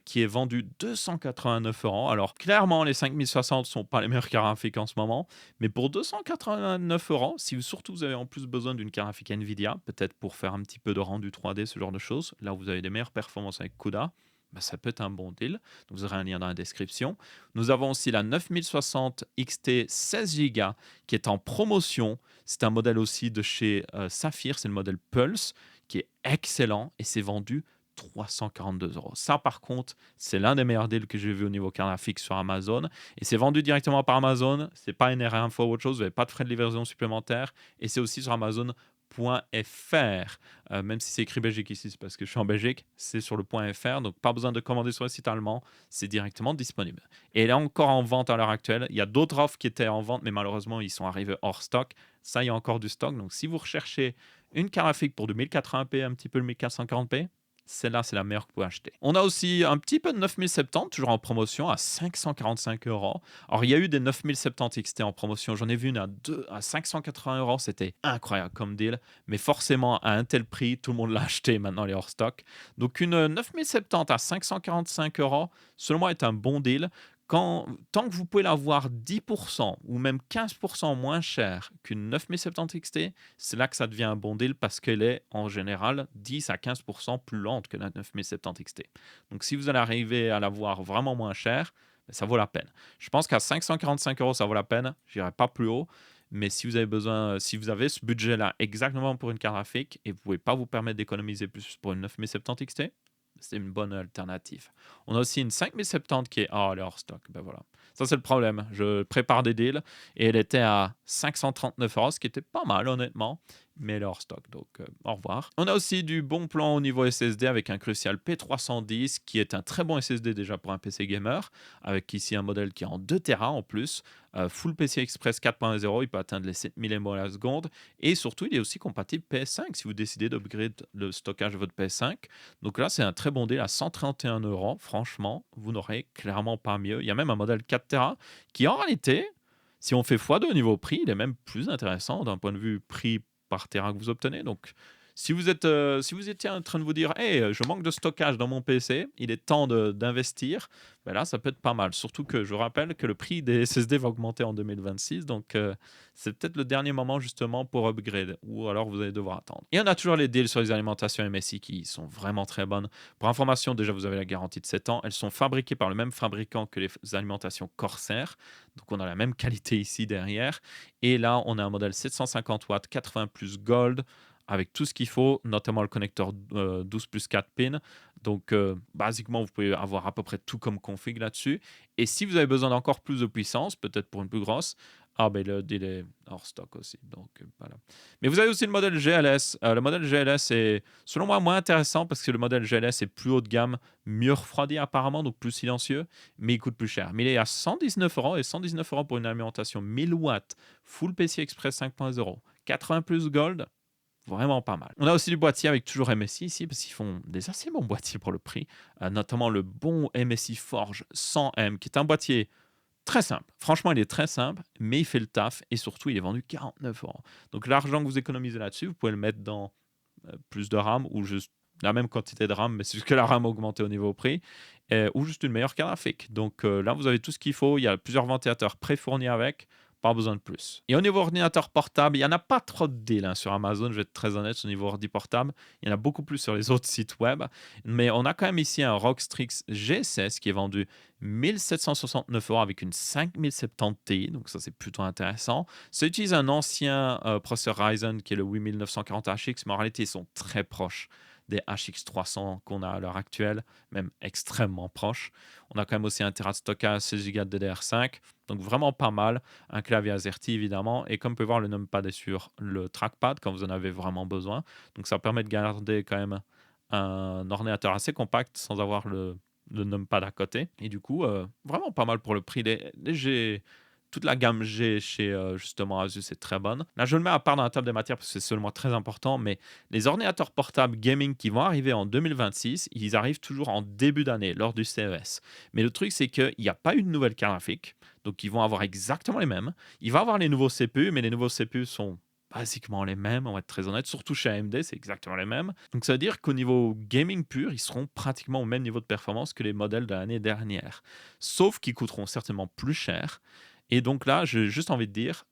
qui est vendue 289 euros. Alors, clairement, les 5060 ne sont pas les meilleures cartes graphiques en ce moment. Mais pour 289 euros, si vous, surtout vous avez en plus besoin d'une carte graphique Nvidia, peut-être pour faire un petit peu de rendu 3D, ce genre de choses, là où vous avez des meilleures performances avec CUDA, bah, ça peut être un bon deal. Donc vous aurez un lien dans la description. Nous avons aussi la 9060 XT 16 Go qui est en promotion. C'est un modèle aussi de chez Saphir, c'est le modèle Pulse qui est excellent et c'est vendu 342 euros. Ça, par contre, c'est l'un des meilleurs deals que j'ai vu au niveau carte graphique sur Amazon. Et c'est vendu directement par Amazon. C'est pas une info ou autre chose. Vous n'avez pas de frais de livraison supplémentaires. Et c'est aussi sur Amazon.fr. Même si c'est écrit Belgique ici, c'est parce que je suis en Belgique. C'est sur le .fr. Donc, pas besoin de commander sur le site allemand. C'est directement disponible. Et elle est encore en vente à l'heure actuelle. Il y a d'autres offres qui étaient en vente, mais malheureusement, ils sont arrivés hors stock. Ça, il y a encore du stock. Donc, si vous recherchez une carte graphique pour du 1080p, un petit peu le 1440p, celle-là, c'est la meilleure que vous pouvez acheter. On a aussi un petit peu de 9070, toujours en promotion, à 545 euros. Alors, il y a eu des 9070 XT en promotion. J'en ai vu une à 580 euros. C'était incroyable comme deal. Mais forcément, à un tel prix, tout le monde l'a acheté. Maintenant, elle est hors stock. Donc, une 9070 à 545 euros, selon moi, est un bon deal. Tant que vous pouvez l'avoir 10% ou même 15% moins cher qu'une 9070 XT, c'est là que ça devient un bon deal parce qu'elle est en général 10 à 15% plus lente que la 9070 XT. Donc si vous allez arriver à l'avoir vraiment moins cher, ben, ça vaut la peine. Je pense qu'à 545 euros, ça vaut la peine. Je n'irai pas plus haut. Mais si vous avez besoin, si vous avez ce budget-là exactement pour une carte graphique et vous ne pouvez pas vous permettre d'économiser plus pour une 9070 XT, c'est une bonne alternative. On a aussi une 5070 qui est elle est hors stock. Ben voilà. Ça, c'est le problème. Je prépare des deals et elle était à 539 euros, ce qui était pas mal, honnêtement. Mais elle est hors stock. Donc, au revoir. On a aussi du bon plan au niveau SSD avec un Crucial P310 qui est un très bon SSD déjà pour un PC gamer. Avec ici un modèle qui est en 2 Tera en plus. Full PCI Express 4.0. Il peut atteindre les 7000 MO à la seconde. Et surtout, il est aussi compatible PS5 si vous décidez d'upgrade le stockage de votre PS5. Donc là, c'est un très bon deal à 131 euros. Franchement, vous n'aurez clairement pas mieux. Il y a même un modèle 4 Tera qui, en réalité, Si on fait x2 au niveau prix, il est même plus intéressant d'un point de vue prix par Tera que vous obtenez. Donc, si vous étiez en train de vous dire, hey, je manque de stockage dans mon PC, il est temps d'investir, ben là, ça peut être pas mal. Surtout que je rappelle que le prix des SSD va augmenter en 2026, donc c'est peut-être le dernier moment justement pour upgrade, ou alors vous allez devoir attendre. Et on a toujours les deals sur les alimentations MSI qui sont vraiment très bonnes. Pour information, déjà, vous avez la garantie de 7 ans. Elles sont fabriquées par le même fabricant que les alimentations Corsair, donc on a la même qualité ici derrière. Et là, on a un modèle 750 watts, 80 plus Gold, avec tout ce qu'il faut, notamment le connecteur 12 plus 4 pins. Donc, basiquement, vous pouvez avoir à peu près tout comme config là-dessus. Et si vous avez besoin d'encore plus de puissance, peut-être pour une plus grosse, ah ben le deal est hors stock aussi. Donc, voilà. Mais vous avez aussi le modèle GLS. Le modèle GLS est, selon moi, moins intéressant parce que le modèle GLS est plus haut de gamme, mieux refroidi apparemment, donc plus silencieux, mais il coûte plus cher. Mais il est à 119 euros et 119 euros pour une alimentation 1000 watts, full PCI Express 5.0, 80 plus Gold. Vraiment pas mal. On a aussi du boîtier avec toujours MSI ici, parce qu'ils font des assez bons boîtiers pour le prix, notamment le bon MSI Forge 100M, qui est un boîtier très simple. Franchement, il est très simple, mais il fait le taf, et surtout, il est vendu 49 euros. Donc l'argent que vous économisez là-dessus, vous pouvez le mettre dans plus de RAM, ou juste la même quantité de RAM, mais c'est juste que la RAM a augmenté au niveau prix, ou juste une meilleure carte graphique. Donc là, vous avez tout ce qu'il faut. Il y a plusieurs ventilateurs pré-fournis avec. Pas besoin de plus. Et au niveau ordinateur portable, il n'y en a pas trop de deals sur Amazon, je vais être très honnête, au niveau ordi portable. Il y en a beaucoup plus sur les autres sites web. Mais on a quand même ici un ROG Strix G16 qui est vendu 1769 euros avec une 5070 Ti. Donc ça, c'est plutôt intéressant. Ça utilise un ancien processeur Ryzen qui est le 8940HX, mais en réalité, ils sont très proches des HX300 qu'on a à l'heure actuelle, même extrêmement proches. On a quand même aussi un Tera de stockage, 16 Go de DDR5, donc vraiment pas mal. Un clavier AZERTY évidemment, et comme vous pouvez voir, le numpad est sur le trackpad quand vous en avez vraiment besoin. Donc ça permet de garder quand même un ordinateur assez compact sans avoir le numpad à côté. Et du coup, vraiment pas mal pour le prix. Toute la gamme G chez justement Asus est très bonne. Là, je le mets à part dans la table des matières parce que c'est seulement très important, mais les ordinateurs portables gaming qui vont arriver en 2026, ils arrivent toujours en début d'année lors du CES. Mais le truc, c'est qu'il n'y a pas eu de nouvelle carte graphique, donc ils vont avoir exactement les mêmes. Il va avoir les nouveaux CPU, mais les nouveaux CPU sont basiquement les mêmes, on va être très honnête, surtout chez AMD, c'est exactement les mêmes. Donc ça veut dire qu'au niveau gaming pur, ils seront pratiquement au même niveau de performance que les modèles de l'année dernière. Sauf qu'ils coûteront certainement plus cher. Et donc là, j'ai juste envie de dire,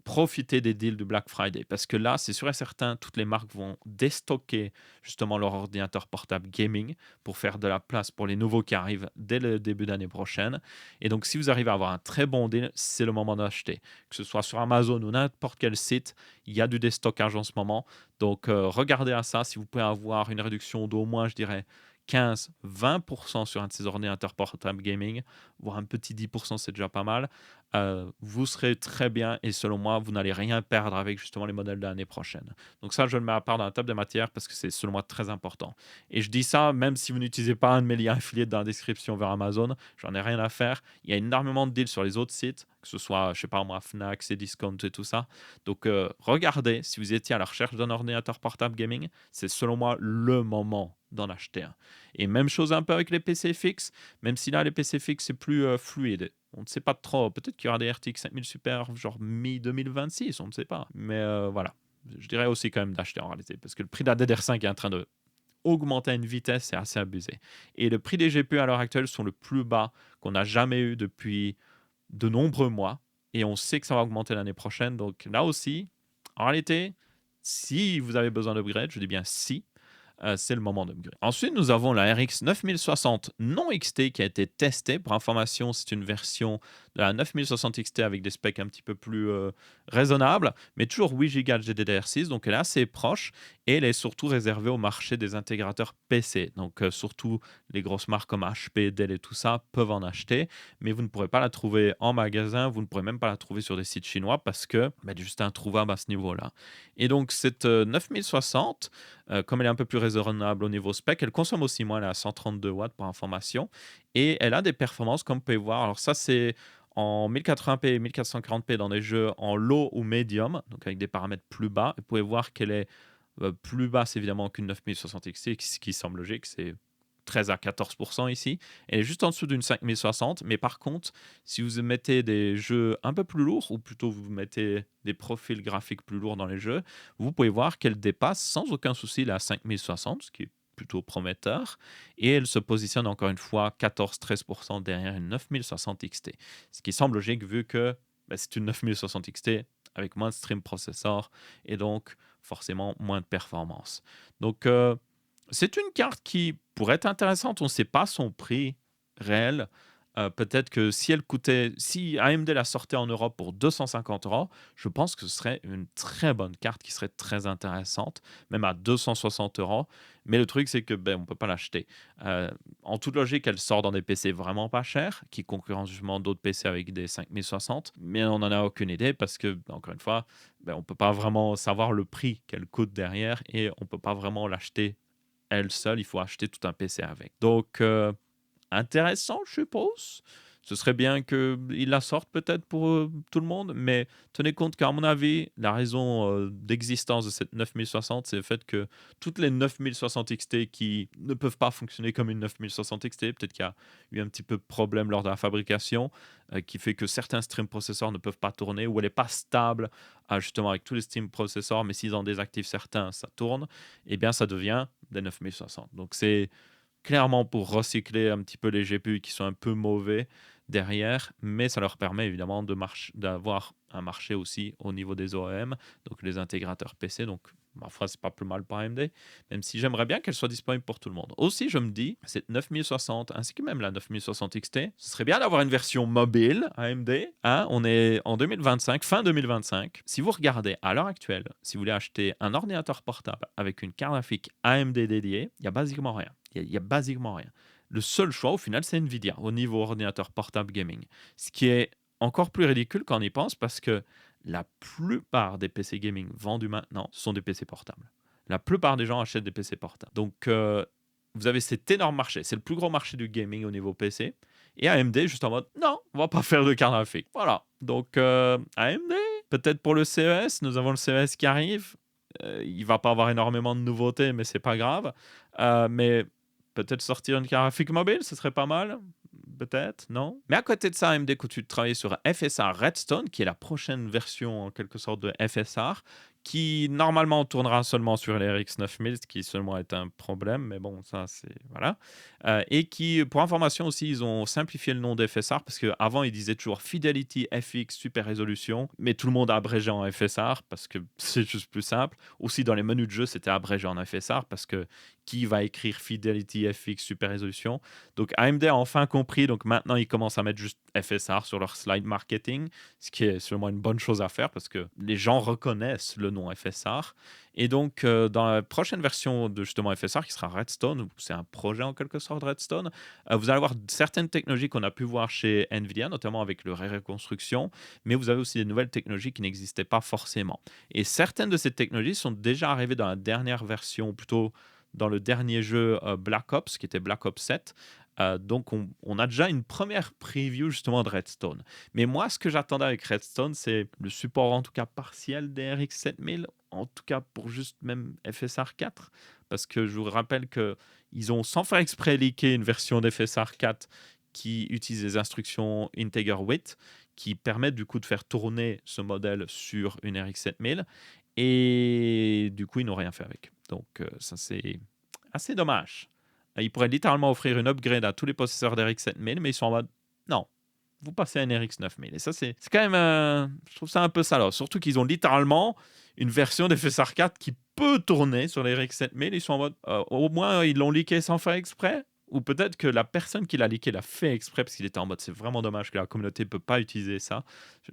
profitez des deals du Black Friday. Parce que là, c'est sûr et certain, toutes les marques vont déstocker justement leur ordinateur portable gaming pour faire de la place pour les nouveaux qui arrivent dès le début d'année prochaine. Et donc, si vous arrivez à avoir un très bon deal, c'est le moment d'acheter. Que ce soit sur Amazon ou n'importe quel site, il y a du déstockage en ce moment. Donc, regardez à ça. Si vous pouvez avoir une réduction d'au moins, je dirais, 15-20% sur un de ces ordinateurs portables gaming, voire un petit 10%, c'est déjà pas mal. Vous serez très bien et selon moi, vous n'allez rien perdre avec justement les modèles de l'année prochaine. Donc ça, je le mets à part dans la table des matières parce que c'est selon moi très important. Et je dis ça même si vous n'utilisez pas un de mes liens affiliés dans la description vers Amazon, j'en ai rien à faire. Il y a énormément de deals sur les autres sites, que ce soit, je sais pas moi, Fnac, Cdiscount et tout ça. Donc regardez, si vous étiez à la recherche d'un ordinateur portable gaming, c'est selon moi le moment d'en acheter un. Et même chose un peu avec les PC fixes, même si là les PC fixes c'est plus fluide. On ne sait pas trop. Peut-être qu'il y aura des RTX 5000 Super, genre mi-2026, on ne sait pas. Mais voilà. Je dirais aussi quand même d'acheter en réalité. Parce que le prix de la DDR5 est en train de augmenter à une vitesse, c'est assez abusé. Et le prix des GPU à l'heure actuelle sont le plus bas qu'on a jamais eu depuis de nombreux mois. Et on sait que ça va augmenter l'année prochaine. Donc là aussi, en réalité, si vous avez besoin d'upgrade, je dis bien si, c'est le moment d'upgrade. Ensuite, nous avons la RX 9060 non XT qui a été testée. Pour information, c'est une version de la 9060 XT avec des specs un petit peu plus raisonnables, mais toujours 8 Go de GDDR6, donc elle est assez proche et elle est surtout réservée au marché des intégrateurs PC. Donc surtout les grosses marques comme HP, Dell et tout ça peuvent en acheter, mais vous ne pourrez pas la trouver en magasin, vous ne pourrez même pas la trouver sur des sites chinois parce que elle est juste introuvable à ce niveau-là. Et donc cette 9060, comme elle est un peu plus raisonnable au niveau spec, elle consomme aussi moins, elle est à 132 watts pour information, et elle a des performances comme vous pouvez voir. Alors ça c'est en 1080p et 1440p dans des jeux en low ou medium, donc avec des paramètres plus bas. Vous pouvez voir qu'elle est plus basse évidemment qu'une 9060 XT, ce qui semble logique, c'est 13 à 14% ici. Elle est juste en dessous d'une 5060. Mais par contre, si vous mettez des jeux un peu plus lourds, ou plutôt vous mettez des profils graphiques plus lourds dans les jeux, vous pouvez voir qu'elle dépasse sans aucun souci la 5060, ce qui est plutôt prometteur. Et elle se positionne encore une fois 14-13% derrière une 9060 XT. Ce qui semble logique vu que c'est une 9060 XT avec moins de stream processor et donc forcément moins de performance. Donc c'est une carte qui pourrait être intéressante. On ne sait pas son prix réel. Peut-être que si AMD la sortait en Europe pour 250 €, je pense que ce serait une très bonne carte qui serait très intéressante, même à 260 €. Mais le truc, c'est que on ne peut pas l'acheter. Euh, En toute logique, elle sort dans des PC vraiment pas chers, qui concurrencent justement d'autres PC avec des 5060, mais on n'en a aucune idée parce que, encore une fois, on ne peut pas vraiment savoir le prix qu'elle coûte derrière et on ne peut pas vraiment l'acheter elle seule. Il faut acheter tout un PC avec. Donc, intéressant, je suppose. Ce serait bien qu'ils la sortent peut-être pour tout le monde, mais tenez compte qu'à mon avis, la raison d'existence de cette 9060, c'est le fait que toutes les 9060 XT qui ne peuvent pas fonctionner comme une 9060 XT, peut-être qu'il y a eu un petit peu de problème lors de la fabrication, qui fait que certains stream processeurs ne peuvent pas tourner, ou elle n'est pas stable justement avec tous les stream processeurs, mais s'ils en désactivent certains, ça tourne, et bien ça devient des 9060. Donc c'est clairement pour recycler un petit peu les GPU qui sont un peu mauvais derrière, mais ça leur permet évidemment d'avoir un marché aussi au niveau des OEM, donc les intégrateurs PC. Donc, ma foi, c'est pas plus mal pour AMD, même si j'aimerais bien qu'elle soit disponible pour tout le monde. Aussi, je me dis, cette 9060 ainsi que même la 9060 XT, ce serait bien d'avoir une version mobile AMD. Hein, on est en 2025, fin 2025. Si vous regardez à l'heure actuelle, si vous voulez acheter un ordinateur portable avec une carte graphique AMD dédiée, il n'y a basiquement rien. Il y a basiquement rien. Le seul choix, au final, c'est Nvidia au niveau ordinateur portable gaming. Ce qui est encore plus ridicule quand on y pense parce que la plupart des PC gaming vendus maintenant sont des PC portables. La plupart des gens achètent des PC portables. Donc, vous avez cet énorme marché. C'est le plus gros marché du gaming au niveau PC. Et AMD, juste en mode, non, on va pas faire de carte graphique. Voilà. Donc, AMD, peut-être pour le CES, nous avons le CES qui arrive. Il va pas avoir énormément de nouveautés, mais c'est pas grave. Mais peut-être sortir une carte graphique mobile, ce serait pas mal. Peut-être, non? Mais à côté de ça, AMD continue de travailler sur FSR Redstone, qui est la prochaine version en quelque sorte de FSR, qui normalement tournera seulement sur les RX 9000, ce qui seulement est un problème, mais bon, ça c'est. Voilà. Et qui, pour information aussi, ils ont simplifié le nom d'FSR parce qu'avant ils disaient toujours Fidelity FX Super Résolution, mais tout le monde a abrégé en FSR parce que c'est juste plus simple. Aussi, dans les menus de jeu, c'était abrégé en FSR parce que qui va écrire Fidelity FX Super Résolution? Donc AMD a enfin compris, donc maintenant ils commencent à mettre juste FSR sur leur slide marketing, ce qui est sûrement une bonne chose à faire parce que les gens reconnaissent le nom FSR. Et donc dans la prochaine version de justement FSR qui sera Redstone, c'est un projet en quelque sorte Redstone, vous allez avoir certaines technologies qu'on a pu voir chez Nvidia, notamment avec le ray reconstruction, mais vous avez aussi des nouvelles technologies qui n'existaient pas forcément. Et certaines de ces technologies sont déjà arrivées dans la dernière version, plutôt dans le dernier jeu Black Ops, qui était Black Ops 7. Donc, on a déjà une première preview justement de Redstone. Mais moi, ce que j'attendais avec Redstone, c'est le support en tout cas partiel des RX 7000, en tout cas pour juste même FSR 4. Parce que je vous rappelle qu'ils ont sans faire exprès leaké une version d'FSR 4 qui utilise les instructions Integer With, qui permettent du coup de faire tourner ce modèle sur une RX 7000. Et du coup, ils n'ont rien fait avec. Donc, ça, c'est assez dommage. Ils pourraient littéralement offrir une upgrade à tous les possesseurs d'RX 7000, mais ils sont en mode non, vous passez à un RX 9000. Et ça, c'est quand même. Je trouve ça un peu salaud. Surtout qu'ils ont littéralement une version d'FSR 4 qui peut tourner sur les RX 7000. Ils sont en mode au moins, ils l'ont leaké sans faire exprès. Ou peut-être que la personne qui l'a leaké l'a fait exprès parce qu'il était en mode c'est vraiment dommage que la communauté ne peut pas utiliser ça.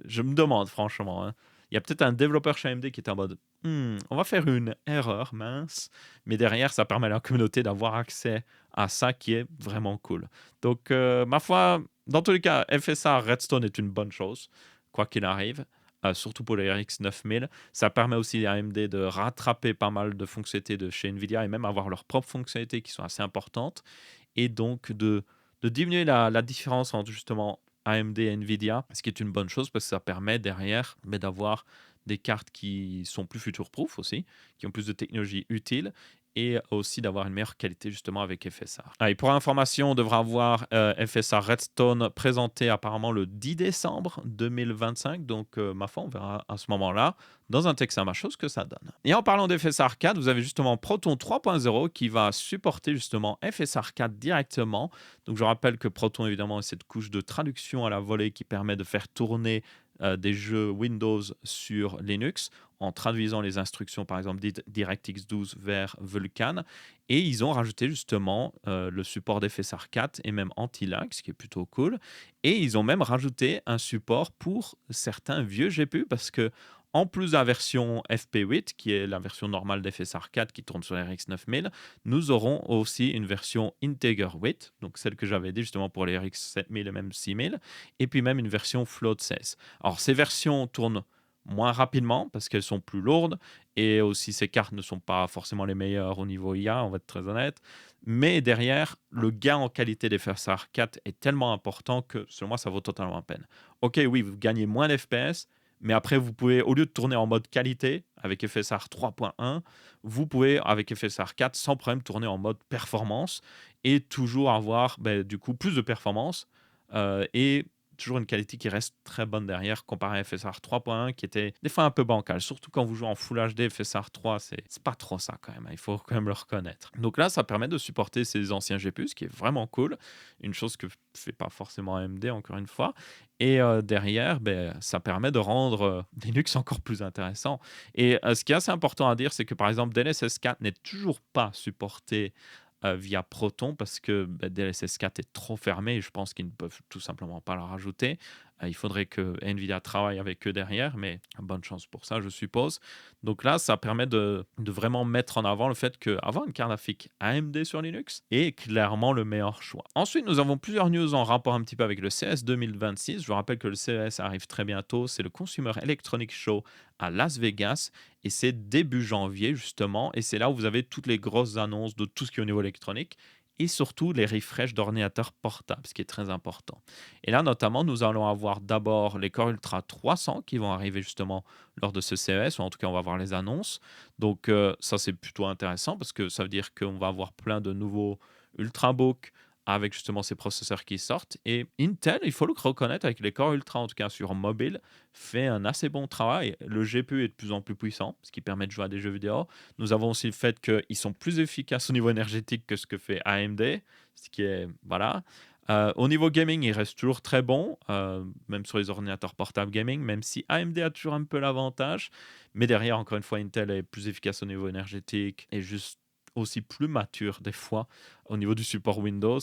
Je me demande, franchement. Hein. Il y a peut-être un développeur chez AMD qui était en mode on va faire une erreur mince, mais derrière, ça permet à la communauté d'avoir accès à ça qui est vraiment cool. Donc, ma foi, dans tous les cas, FSR Redstone est une bonne chose, quoi qu'il arrive. Surtout pour les RX 9000. Ça permet aussi à AMD de rattraper pas mal de fonctionnalités de chez Nvidia et même avoir leurs propres fonctionnalités qui sont assez importantes. Et donc de diminuer la différence entre justement AMD et Nvidia, ce qui est une bonne chose parce que ça permet derrière d'avoir des cartes qui sont plus future-proof aussi, qui ont plus de technologies utiles et aussi d'avoir une meilleure qualité justement avec FSR. Ah, et pour information, on devra avoir FSR Redstone présenté apparemment le 10 décembre 2025. Donc, ma foi, on verra à ce moment-là dans un texte à ma chose ce que ça donne. Et en parlant d'FSR 4, vous avez justement Proton 3.0 qui va supporter justement FSR 4 directement. Donc, je rappelle que Proton, évidemment, est cette couche de traduction à la volée qui permet de faire tourner des jeux Windows sur Linux en traduisant les instructions, par exemple DirectX 12 vers Vulkan. Et ils ont rajouté justement le support d'FSR 4 et même anti-lag, ce qui est plutôt cool. Et ils ont même rajouté un support pour certains vieux GPU parce que en plus de la version FP8, qui est la version normale d'FSR 4 qui tourne sur RX 9000, nous aurons aussi une version Integer 8, donc celle que j'avais dit justement pour les RX 7000 et même 6000, et puis même une version Float 16. Alors ces versions tournent moins rapidement parce qu'elles sont plus lourdes et aussi ces cartes ne sont pas forcément les meilleures au niveau IA, on va être très honnête. Mais derrière, le gain en qualité des FSR 4 est tellement important que selon moi, ça vaut totalement la peine. Ok, oui, vous gagnez moins d'FPS, mais après, vous pouvez, au lieu de tourner en mode qualité avec FSR 3.1, vous pouvez, avec FSR 4, sans problème, tourner en mode performance et toujours avoir du coup plus de performance et toujours une qualité qui reste très bonne derrière comparé à FSR 3.1 qui était des fois un peu bancal. Surtout quand vous jouez en Full HD, FSR 3, c'est pas trop ça quand même. Il faut quand même le reconnaître. Donc là, ça permet de supporter ces anciens GPU, ce qui est vraiment cool. Une chose que fait pas forcément AMD, encore une fois. Et derrière, ça permet de rendre Linux encore plus intéressant. Et ce qui est assez important à dire, c'est que par exemple, DLSS 4 n'est toujours pas supporté via Proton parce que DLSS 4 est trop fermé et je pense qu'ils ne peuvent tout simplement pas le rajouter. Il faudrait que Nvidia travaille avec eux derrière, mais bonne chance pour ça, je suppose. Donc là, ça permet de vraiment mettre en avant le fait qu'avoir une carte graphique AMD sur Linux est clairement le meilleur choix. Ensuite, nous avons plusieurs news en rapport un petit peu avec le CES 2026. Je vous rappelle que le CES arrive très bientôt. C'est le Consumer Electronics Show à Las Vegas et c'est début janvier justement. Et c'est là où vous avez toutes les grosses annonces de tout ce qui est au niveau électronique et surtout les refreshs d'ordinateurs portables, ce qui est très important. Et là, notamment, nous allons avoir d'abord les Core Ultra 300 qui vont arriver justement lors de ce CES, ou en tout cas, on va voir les annonces. Donc, ça, c'est plutôt intéressant parce que ça veut dire qu'on va avoir plein de nouveaux Ultrabook avec justement ces processeurs qui sortent. Et Intel, il faut le reconnaître, avec les Core Ultra, en tout cas sur mobile, fait un assez bon travail. Le GPU est de plus en plus puissant, ce qui permet de jouer à des jeux vidéo. Nous avons aussi le fait qu'ils sont plus efficaces au niveau énergétique que ce que fait AMD, ce qui est, voilà. Au niveau gaming, il reste toujours très bon, même sur les ordinateurs portables gaming, même si AMD a toujours un peu l'avantage. Mais derrière, encore une fois, Intel est plus efficace au niveau énergétique et juste aussi plus mature des fois au niveau du support Windows.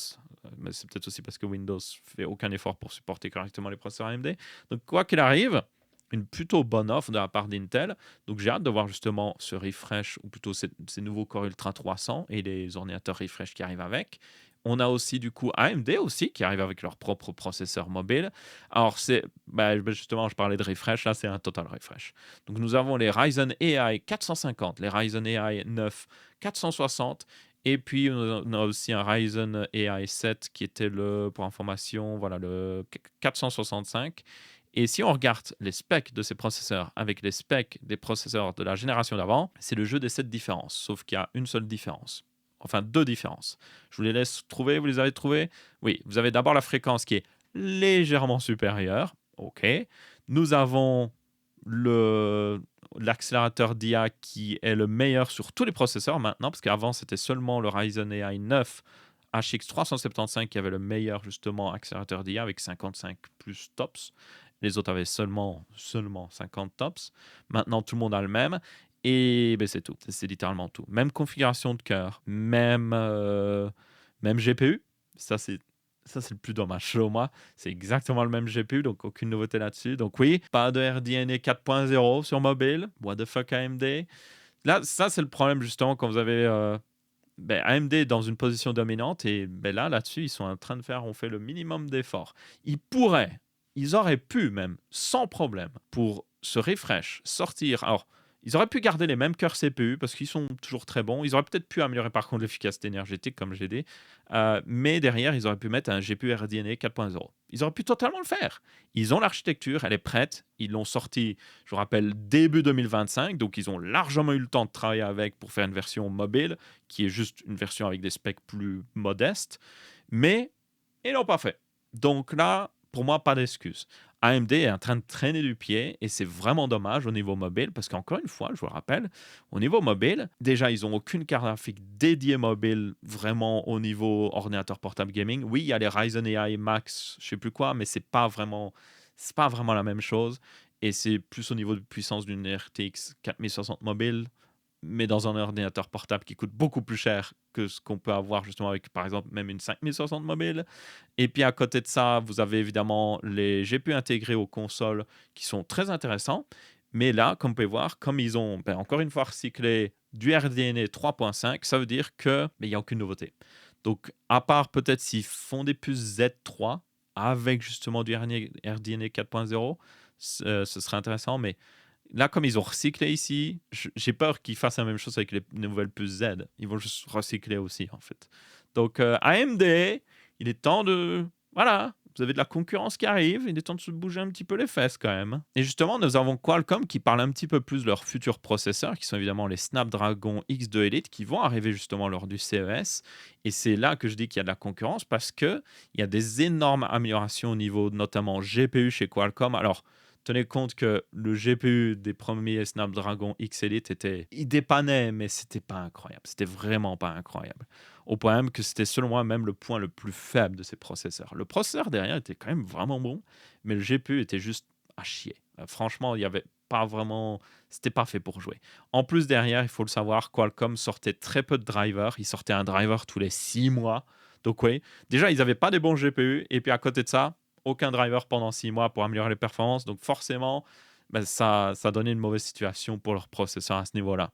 Mais c'est peut-être aussi parce que Windows fait aucun effort pour supporter correctement les processeurs AMD. Donc, quoi qu'il arrive, une plutôt bonne offre de la part d'Intel. Donc, j'ai hâte de voir justement ce refresh, ou plutôt ces nouveaux Core Ultra 300 et les ordinateurs refresh qui arrivent avec. On a aussi du coup AMD aussi qui arrive avec leur propre processeur mobile. Alors justement, je parlais de refresh, là c'est un total refresh. Donc nous avons les Ryzen AI 450, les Ryzen AI 9 460 et puis on a aussi un Ryzen AI 7 qui était pour information, voilà le 465. Et si on regarde les specs de ces processeurs avec les specs des processeurs de la génération d'avant, c'est le jeu des 7 différences, sauf qu'il y a une seule différence. Enfin, deux différences. Je vous les laisse trouver, vous les avez trouvées? Oui, vous avez d'abord la fréquence qui est légèrement supérieure. OK. Nous avons l'accélérateur d'IA qui est le meilleur sur tous les processeurs maintenant, parce qu'avant, c'était seulement le Ryzen AI 9 HX 375 qui avait le meilleur justement accélérateur d'IA avec 55 plus tops. Les autres avaient seulement 50 tops. Maintenant, tout le monde a le même. Et c'est tout. C'est littéralement tout. Même configuration de cœur, même GPU. Ça, c'est le plus dommage selon moi. C'est exactement le même GPU, donc aucune nouveauté là-dessus. Donc oui, pas de RDNA 4.0 sur mobile. What the fuck AMD? Là, ça, c'est le problème justement quand vous avez AMD est dans une position dominante et là-dessus, ils sont en train ont fait le minimum d'efforts. Ils auraient pu même, sans problème, pour se refresh, sortir. Alors, Ils auraient pu garder les mêmes cœurs CPU parce qu'ils sont toujours très bons. Ils auraient peut-être pu améliorer par contre l'efficacité énergétique comme j'ai dit. Mais derrière, ils auraient pu mettre un GPU RDNA 4.0. Ils auraient pu totalement le faire. Ils ont l'architecture, elle est prête. Ils l'ont sortie, je vous rappelle, début 2025. Donc ils ont largement eu le temps de travailler avec pour faire une version mobile qui est juste une version avec des specs plus modestes. Mais ils l'ont pas fait. Donc là, pour moi, pas d'excuse. AMD est en train de traîner du pied et c'est vraiment dommage au niveau mobile parce qu'encore une fois, je vous le rappelle, au niveau mobile, déjà, ils n'ont aucune carte graphique dédiée mobile vraiment au niveau ordinateur portable gaming. Oui, il y a les Ryzen AI Max, je sais plus quoi, mais c'est pas vraiment la même chose et c'est plus au niveau de puissance d'une RTX 4060 mobile mais dans un ordinateur portable qui coûte beaucoup plus cher que ce qu'on peut avoir justement avec, par exemple, même une 5060 mobile. Et puis à côté de ça, vous avez évidemment les GPU intégrés aux consoles qui sont très intéressants. Mais là, comme vous pouvez voir, comme ils ont encore une fois recyclé du RDNA 3.5, ça veut dire que il n'y a aucune nouveauté. Donc, à part peut-être s'ils font des puces Z3 avec justement du RDNA 4.0, ce serait intéressant. Mais là, comme ils ont recyclé ici, j'ai peur qu'ils fassent la même chose avec les nouvelles puces Z. Ils vont juste recycler aussi, en fait. Donc, AMD, il est temps de... Voilà, vous avez de la concurrence qui arrive, il est temps de se bouger un petit peu les fesses quand même. Et justement, nous avons Qualcomm qui parle un petit peu plus de leurs futurs processeurs, qui sont évidemment les Snapdragon X2 Elite, qui vont arriver justement lors du CES. Et c'est là que je dis qu'il y a de la concurrence, parce qu'il y a des énormes améliorations au niveau notamment GPU chez Qualcomm. Alors, tenez compte que le GPU des premiers Snapdragon X Elite il dépannait, mais c'était pas incroyable. C'était vraiment pas incroyable. Au point même que c'était selon moi même le point le plus faible de ces processeurs. Le processeur derrière était quand même vraiment bon, mais le GPU était juste à chier. Franchement, il y avait pas vraiment, c'était pas fait pour jouer. En plus derrière, il faut le savoir, Qualcomm sortait très peu de drivers. Ils sortaient un driver tous les 6 mois. Donc oui, déjà ils n'avaient pas des bons GPU et puis à côté de ça, aucun driver pendant 6 mois pour améliorer les performances. Donc forcément, ça donnait une mauvaise situation pour leur processeur à ce niveau-là.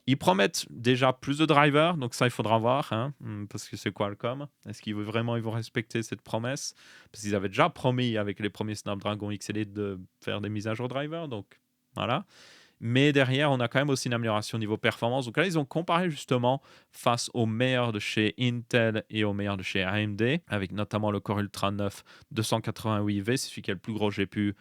Ils promettent déjà plus de drivers, donc ça, il faudra voir, hein, parce que c'est Qualcomm. Est-ce qu'ils vraiment ils vont respecter cette promesse? Parce qu'ils avaient déjà promis avec les premiers Snapdragon X Elite de faire des mises à jour drivers, donc voilà. Mais derrière, on a quand même aussi une amélioration au niveau performance. Donc là, ils ont comparé justement face aux meilleurs de chez Intel et aux meilleurs de chez AMD, avec notamment le Core Ultra 9 288V, c'est celui qui a le plus gros GPU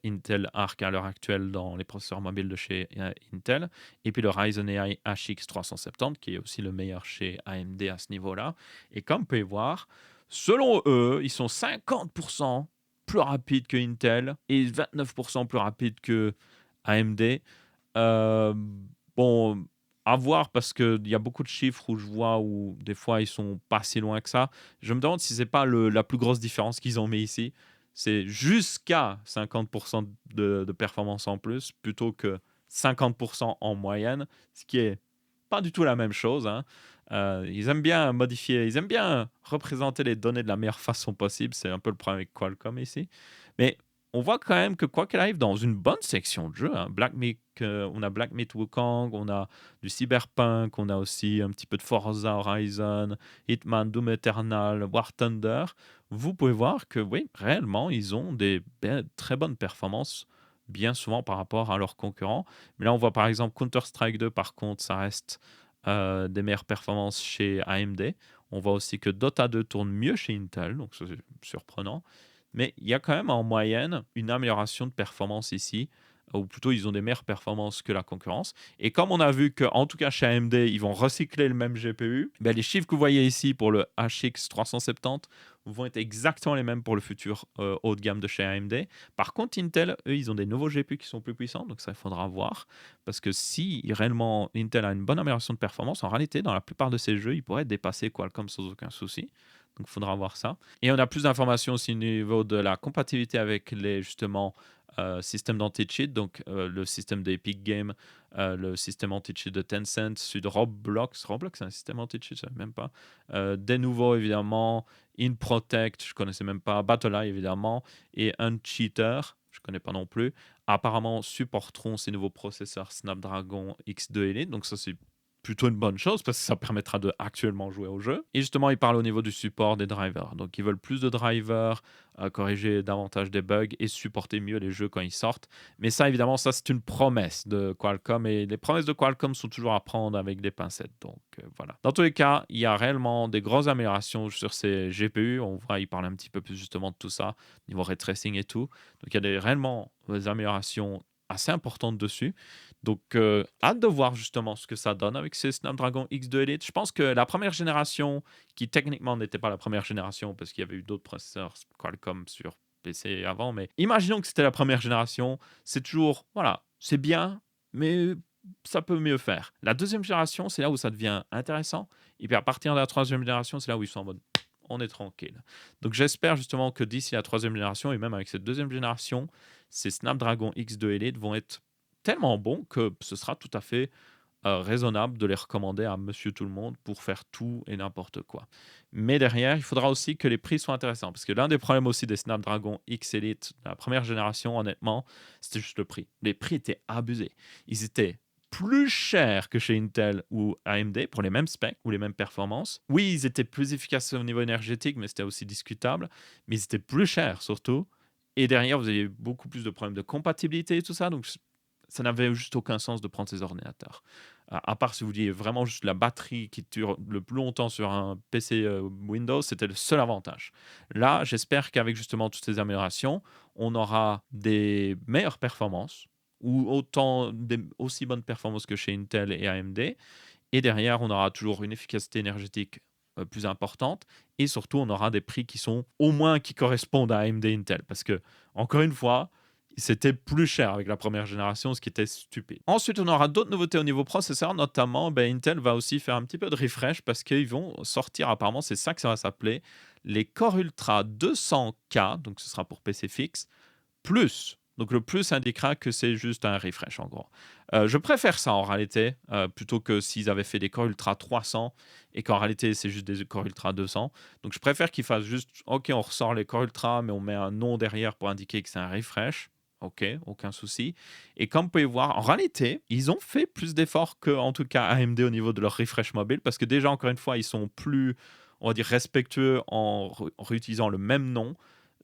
Intel Arc à l'heure actuelle dans les processeurs mobiles de chez Intel, et puis le Ryzen AI HX 370, qui est aussi le meilleur chez AMD à ce niveau-là. Et comme vous pouvez voir, selon eux, ils sont 50% plus rapides que Intel et 29% plus rapides que AMD. Euh, bon, à voir parce qu'il y a beaucoup de chiffres où je vois où des fois ils sont pas si loin que ça. Je me demande si c'est pas la plus grosse différence qu'ils ont mis ici. C'est jusqu'à 50% de performance en plus plutôt que 50% en moyenne, ce qui est pas du tout la même chose, hein. Ils aiment bien modifier, ils aiment bien représenter les données de la meilleure façon possible. C'est un peu le problème avec Qualcomm ici. Mais on voit quand même que quoi qu'il arrive dans une bonne section de jeu, hein, on a Black Myth Wukong, on a du Cyberpunk, on a aussi un petit peu de Forza Horizon, Hitman, Doom Eternal, War Thunder. Vous pouvez voir que oui, réellement, ils ont des très bonnes performances bien souvent par rapport à leurs concurrents. Mais là, on voit par exemple Counter-Strike 2, par contre, ça reste des meilleures performances chez AMD. On voit aussi que Dota 2 tourne mieux chez Intel, donc c'est surprenant. Mais il y a quand même en moyenne une amélioration de performance ici, ou plutôt ils ont des meilleures performances que la concurrence. Et comme on a vu qu'en tout cas chez AMD, ils vont recycler le même GPU, ben les chiffres que vous voyez ici pour le HX 370 vont être exactement les mêmes pour le futur haut de gamme de chez AMD. Par contre, Intel, eux, ils ont des nouveaux GPU qui sont plus puissants, donc ça, il faudra voir. Parce que si réellement Intel a une bonne amélioration de performance, en réalité, dans la plupart de ces jeux, ils pourraient dépasser Qualcomm sans aucun souci. Donc, il faudra voir ça. Et on a plus d'informations aussi au niveau de la compatibilité avec les, justement, systèmes d'anti-cheat. Donc, le système d'Epic Games, le système anti-cheat de Tencent, celui de Roblox. Roblox, c'est un système anti-cheat, je ne savais même pas. Des nouveaux, évidemment. InProtect, je ne connaissais même pas. BattlEye, évidemment. Et Uncheater, je ne connais pas non plus. Apparemment, supporteront ces nouveaux processeurs Snapdragon X2 Elite. Donc, ça, c'est plutôt une bonne chose parce que ça permettra de actuellement jouer au jeu. Et justement, ils parlent au niveau du support des drivers. Donc, ils veulent plus de drivers, corriger davantage des bugs et supporter mieux les jeux quand ils sortent. Mais ça, évidemment, ça, c'est une promesse de Qualcomm et les promesses de Qualcomm sont toujours à prendre avec des pincettes. Donc, voilà. Dans tous les cas, il y a réellement des grosses améliorations sur ces GPU. On voit, ils parlent un petit peu plus justement de tout ça, niveau ray tracing et tout. Donc, il y a réellement des améliorations assez importantes dessus. Donc, hâte de voir justement ce que ça donne avec ces Snapdragon X2 Elite. Je pense que la première génération, qui techniquement n'était pas la première génération parce qu'il y avait eu d'autres processeurs Qualcomm sur PC avant, mais imaginons que c'était la première génération, c'est toujours, voilà, c'est bien, mais ça peut mieux faire. La deuxième génération, c'est là où ça devient intéressant. Et puis à partir de la troisième génération, c'est là où ils sont en mode on est tranquille. Donc j'espère justement que d'ici la troisième génération, et même avec cette deuxième génération, ces Snapdragon X2 Elite vont être tellement bons que ce sera tout à fait raisonnable de les recommander à monsieur tout le monde pour faire tout et n'importe quoi. Mais derrière, il faudra aussi que les prix soient intéressants. Parce que l'un des problèmes aussi des Snapdragon X Elite de la première génération, honnêtement, c'était juste le prix. Les prix étaient abusés. Ils étaient plus chers que chez Intel ou AMD pour les mêmes specs ou les mêmes performances. Oui, ils étaient plus efficaces au niveau énergétique, mais c'était aussi discutable. Mais ils étaient plus chers surtout. Et derrière, vous aviez beaucoup plus de problèmes de compatibilité et tout ça. Donc, ça n'avait juste aucun sens de prendre ces ordinateurs. À part si vous vouliez vraiment juste la batterie qui dure le plus longtemps sur un PC Windows, c'était le seul avantage. Là, j'espère qu'avec justement toutes ces améliorations, on aura des meilleures performances ou aussi bonnes performances que chez Intel et AMD. Et derrière, on aura toujours une efficacité énergétique plus importante et surtout, on aura des prix qui sont au moins qui correspondent à AMD Intel. Parce que, encore une fois, c'était plus cher avec la première génération, ce qui était stupide. Ensuite, on aura d'autres nouveautés au niveau processeur, notamment Intel va aussi faire un petit peu de refresh parce qu'ils vont sortir, apparemment, c'est ça que ça va s'appeler, les Core Ultra 200K, donc ce sera pour PC fixe, plus. Donc le plus indiquera que c'est juste un refresh en gros. Je préfère ça en réalité, plutôt que s'ils avaient fait des Core Ultra 300 et qu'en réalité c'est juste des Core Ultra 200. Donc je préfère qu'ils fassent juste, ok, on ressort les Core Ultra, mais on met un nom derrière pour indiquer que c'est un refresh. Ok, aucun souci. Et comme vous pouvez voir, en réalité, ils ont fait plus d'efforts que, en tout cas, AMD au niveau de leur refresh mobile, parce que déjà, encore une fois, ils sont plus, on va dire, respectueux en réutilisant le même nom.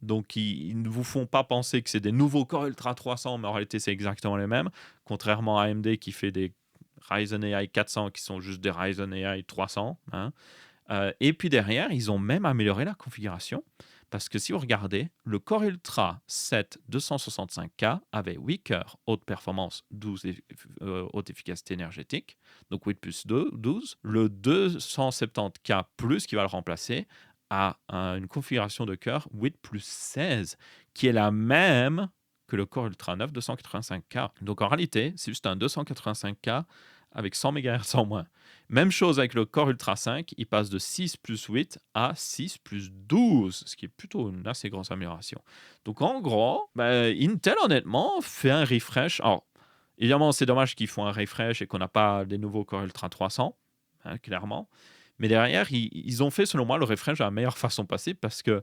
Donc, ils ne vous font pas penser que c'est des nouveaux Core Ultra 300, mais en réalité, c'est exactement les mêmes. Contrairement à AMD qui fait des Ryzen AI 400 qui sont juste des Ryzen AI 300. Hein. Et puis derrière, ils ont même amélioré la configuration. Parce que si vous regardez, le Core Ultra 7 265K avait 8 cœurs, haute performance, 12 haute efficacité énergétique, donc 8 plus 2, 12. Le 270K Plus qui va le remplacer a une configuration de cœur 8 plus 16, qui est la même que le Core Ultra 9 285K. Donc en réalité, c'est juste un 285K avec 100 MHz en moins. Même chose avec le Core Ultra 5, il passe de 6 plus 8 à 6 plus 12, ce qui est plutôt une assez grosse amélioration. Donc en gros, Intel honnêtement fait un refresh. Alors, évidemment, c'est dommage qu'ils font un refresh et qu'on n'a pas des nouveaux Core Ultra 300, hein, clairement. Mais derrière, ils ont fait, selon moi, le refresh de la meilleure façon possible parce que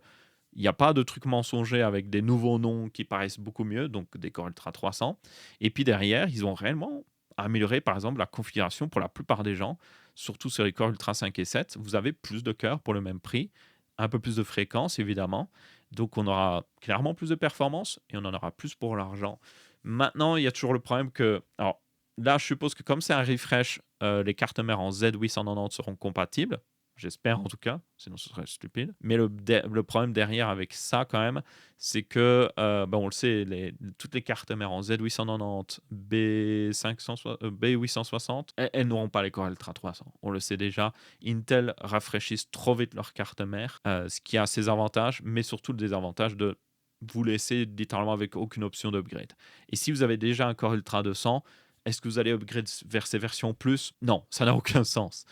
il n'y a pas de truc mensonger avec des nouveaux noms qui paraissent beaucoup mieux, donc des Core Ultra 300. Et puis derrière, ils ont réellement amélioré, par exemple, la configuration pour la plupart des gens, surtout sur les Core Ultra 5 et 7. Vous avez plus de cœurs pour le même prix, un peu plus de fréquence, évidemment. Donc, on aura clairement plus de performance et on en aura plus pour l'argent. Maintenant, il y a toujours le problème que... Alors, là, je suppose que comme c'est un refresh, les cartes mères en Z890 seront compatibles. J'espère en tout cas, sinon ce serait stupide. Mais le problème derrière avec ça quand même, c'est que, on le sait, toutes les cartes mères en Z890, B860, elles n'auront pas les Core Ultra 300. On le sait déjà. Intel rafraîchissent trop vite leurs cartes mères, ce qui a ses avantages, mais surtout le désavantage de vous laisser littéralement avec aucune option d'upgrade. Et si vous avez déjà un Core Ultra 200, est-ce que vous allez upgrade vers ces versions plus? Non, ça n'a aucun sens.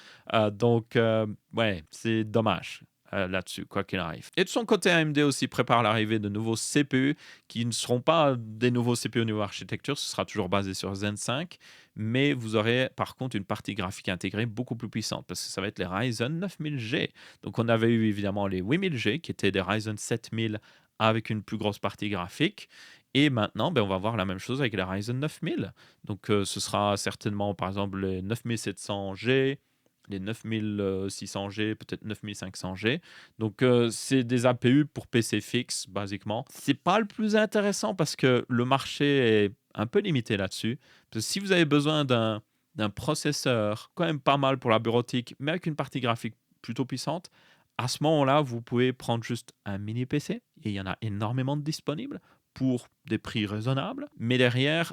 Donc, ouais, c'est dommage là-dessus, quoi qu'il arrive. Et de son côté, AMD aussi prépare l'arrivée de nouveaux CPU qui ne seront pas des nouveaux CPU au niveau architecture, ce sera toujours basé sur Zen 5, mais vous aurez par contre une partie graphique intégrée beaucoup plus puissante parce que ça va être les Ryzen 9000G. Donc, on avait eu évidemment les 8000G qui étaient des Ryzen 7000 avec une plus grosse partie graphique. Et maintenant, on va voir la même chose avec les Ryzen 9000. Donc, ce sera certainement, par exemple, les 9700G, les 9600G, peut-être 9500G. Donc, c'est des APU pour PC fixe, basiquement. C'est pas le plus intéressant parce que le marché est un peu limité là-dessus. Parce que si vous avez besoin d'un processeur quand même pas mal pour la bureautique, mais avec une partie graphique plutôt puissante, à ce moment-là, vous pouvez prendre juste un mini PC, et il y en a énormément de disponibles pour des prix raisonnables. Mais derrière,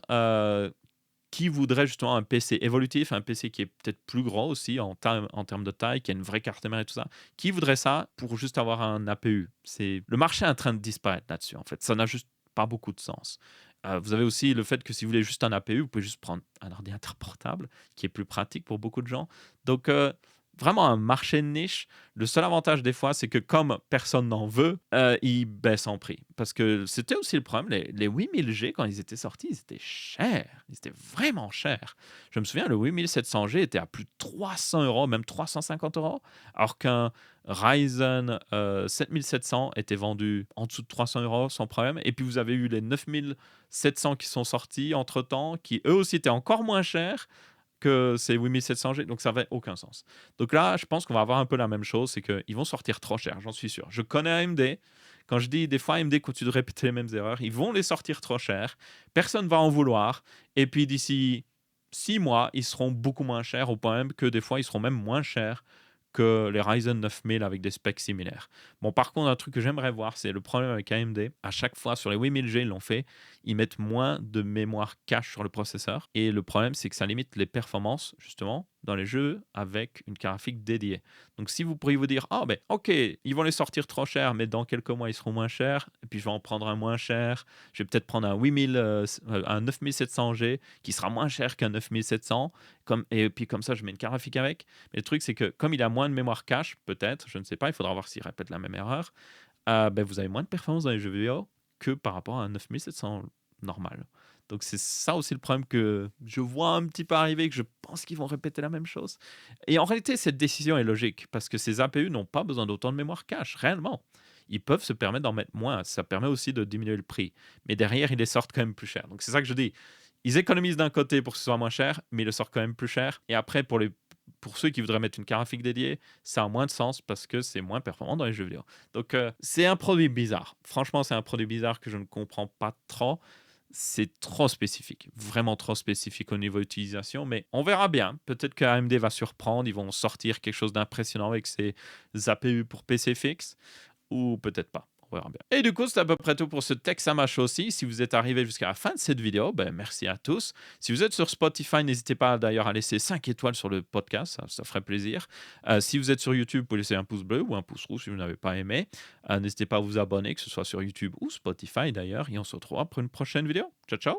qui voudrait justement un PC évolutif, un PC qui est peut-être plus gros aussi en termes de taille, qui a une vraie carte mère et tout ça? Qui voudrait ça pour juste avoir un APU? Le marché est en train de disparaître là-dessus, en fait. Ça n'a juste pas beaucoup de sens. Vous avez aussi le fait que si vous voulez juste un APU, vous pouvez juste prendre un ordinateur portable, qui est plus pratique pour beaucoup de gens. Donc, vraiment un marché de niche. Le seul avantage des fois, c'est que comme personne n'en veut, ils baissent en prix. Parce que c'était aussi le problème, les 8000G, quand ils étaient sortis, ils étaient chers. Ils étaient vraiment chers. Je me souviens, le 8700G était à plus de 300 euros, même 350 euros, alors qu'un Ryzen 7700 était vendu en dessous de 300 euros sans problème. Et puis vous avez eu les 9700 qui sont sortis entre-temps, qui eux aussi étaient encore moins chers que ces 8700G, donc ça n'avait aucun sens. Donc là, je pense qu'on va avoir un peu la même chose, c'est qu'ils vont sortir trop cher, j'en suis sûr. Je connais AMD. Quand je dis des fois AMD continue de répéter les mêmes erreurs, ils vont les sortir trop cher, personne va en vouloir, et puis d'ici 6 mois, ils seront beaucoup moins chers, au point même que des fois, ils seront même moins chers que les Ryzen 9000 avec des specs similaires. Bon, par contre, un truc que j'aimerais voir, c'est le problème avec AMD. À chaque fois, sur les 8000G, ils l'ont fait, ils mettent moins de mémoire cache sur le processeur. Et le problème, c'est que ça limite les performances, justement, dans les jeux avec une carte graphique dédiée. Donc, si vous pourriez vous dire, ah ben, ok, ils vont les sortir trop cher, mais dans quelques mois, ils seront moins chers, et puis je vais en prendre un moins cher, je vais peut-être prendre un 9700G qui sera moins cher qu'un 9700, et puis comme ça, je mets une carte graphique avec. Mais le truc, c'est que comme il a moins de mémoire cache, peut-être, je ne sais pas, il faudra voir s'il répète la même erreur, vous avez moins de performance dans les jeux vidéo que par rapport à un 9700 normal. Donc c'est ça aussi le problème que je vois un petit peu arriver, que je pense qu'ils vont répéter la même chose. Et en réalité, cette décision est logique, parce que ces APU n'ont pas besoin d'autant de mémoire cache, réellement. Ils peuvent se permettre d'en mettre moins, ça permet aussi de diminuer le prix. Mais derrière, ils les sortent quand même plus cher. Donc c'est ça que je dis. Ils économisent d'un côté pour que ce soit moins cher, mais ils le sortent quand même plus cher. Et après, pour ceux qui voudraient mettre une carte graphique dédiée, ça a moins de sens parce que c'est moins performant dans les jeux vidéo. Donc, c'est un produit bizarre. Franchement, c'est un produit bizarre que je ne comprends pas trop. C'est trop spécifique, vraiment trop spécifique au niveau utilisation, mais on verra bien. Peut-être que AMD va surprendre, ils vont sortir quelque chose d'impressionnant avec ces APU pour PC fixe, ou peut-être pas. On verra bien. Et du coup, c'est à peu près tout pour ce Texamash aussi. Si vous êtes arrivé jusqu'à la fin de cette vidéo, merci à tous. Si vous êtes sur Spotify, n'hésitez pas d'ailleurs à laisser 5 étoiles sur le podcast, ça ferait plaisir. Si vous êtes sur YouTube, vous pouvez laisser un pouce bleu ou un pouce rouge si vous n'avez pas aimé. N'hésitez pas à vous abonner, que ce soit sur YouTube ou Spotify d'ailleurs. Et on se retrouvera pour une prochaine vidéo. Ciao, ciao!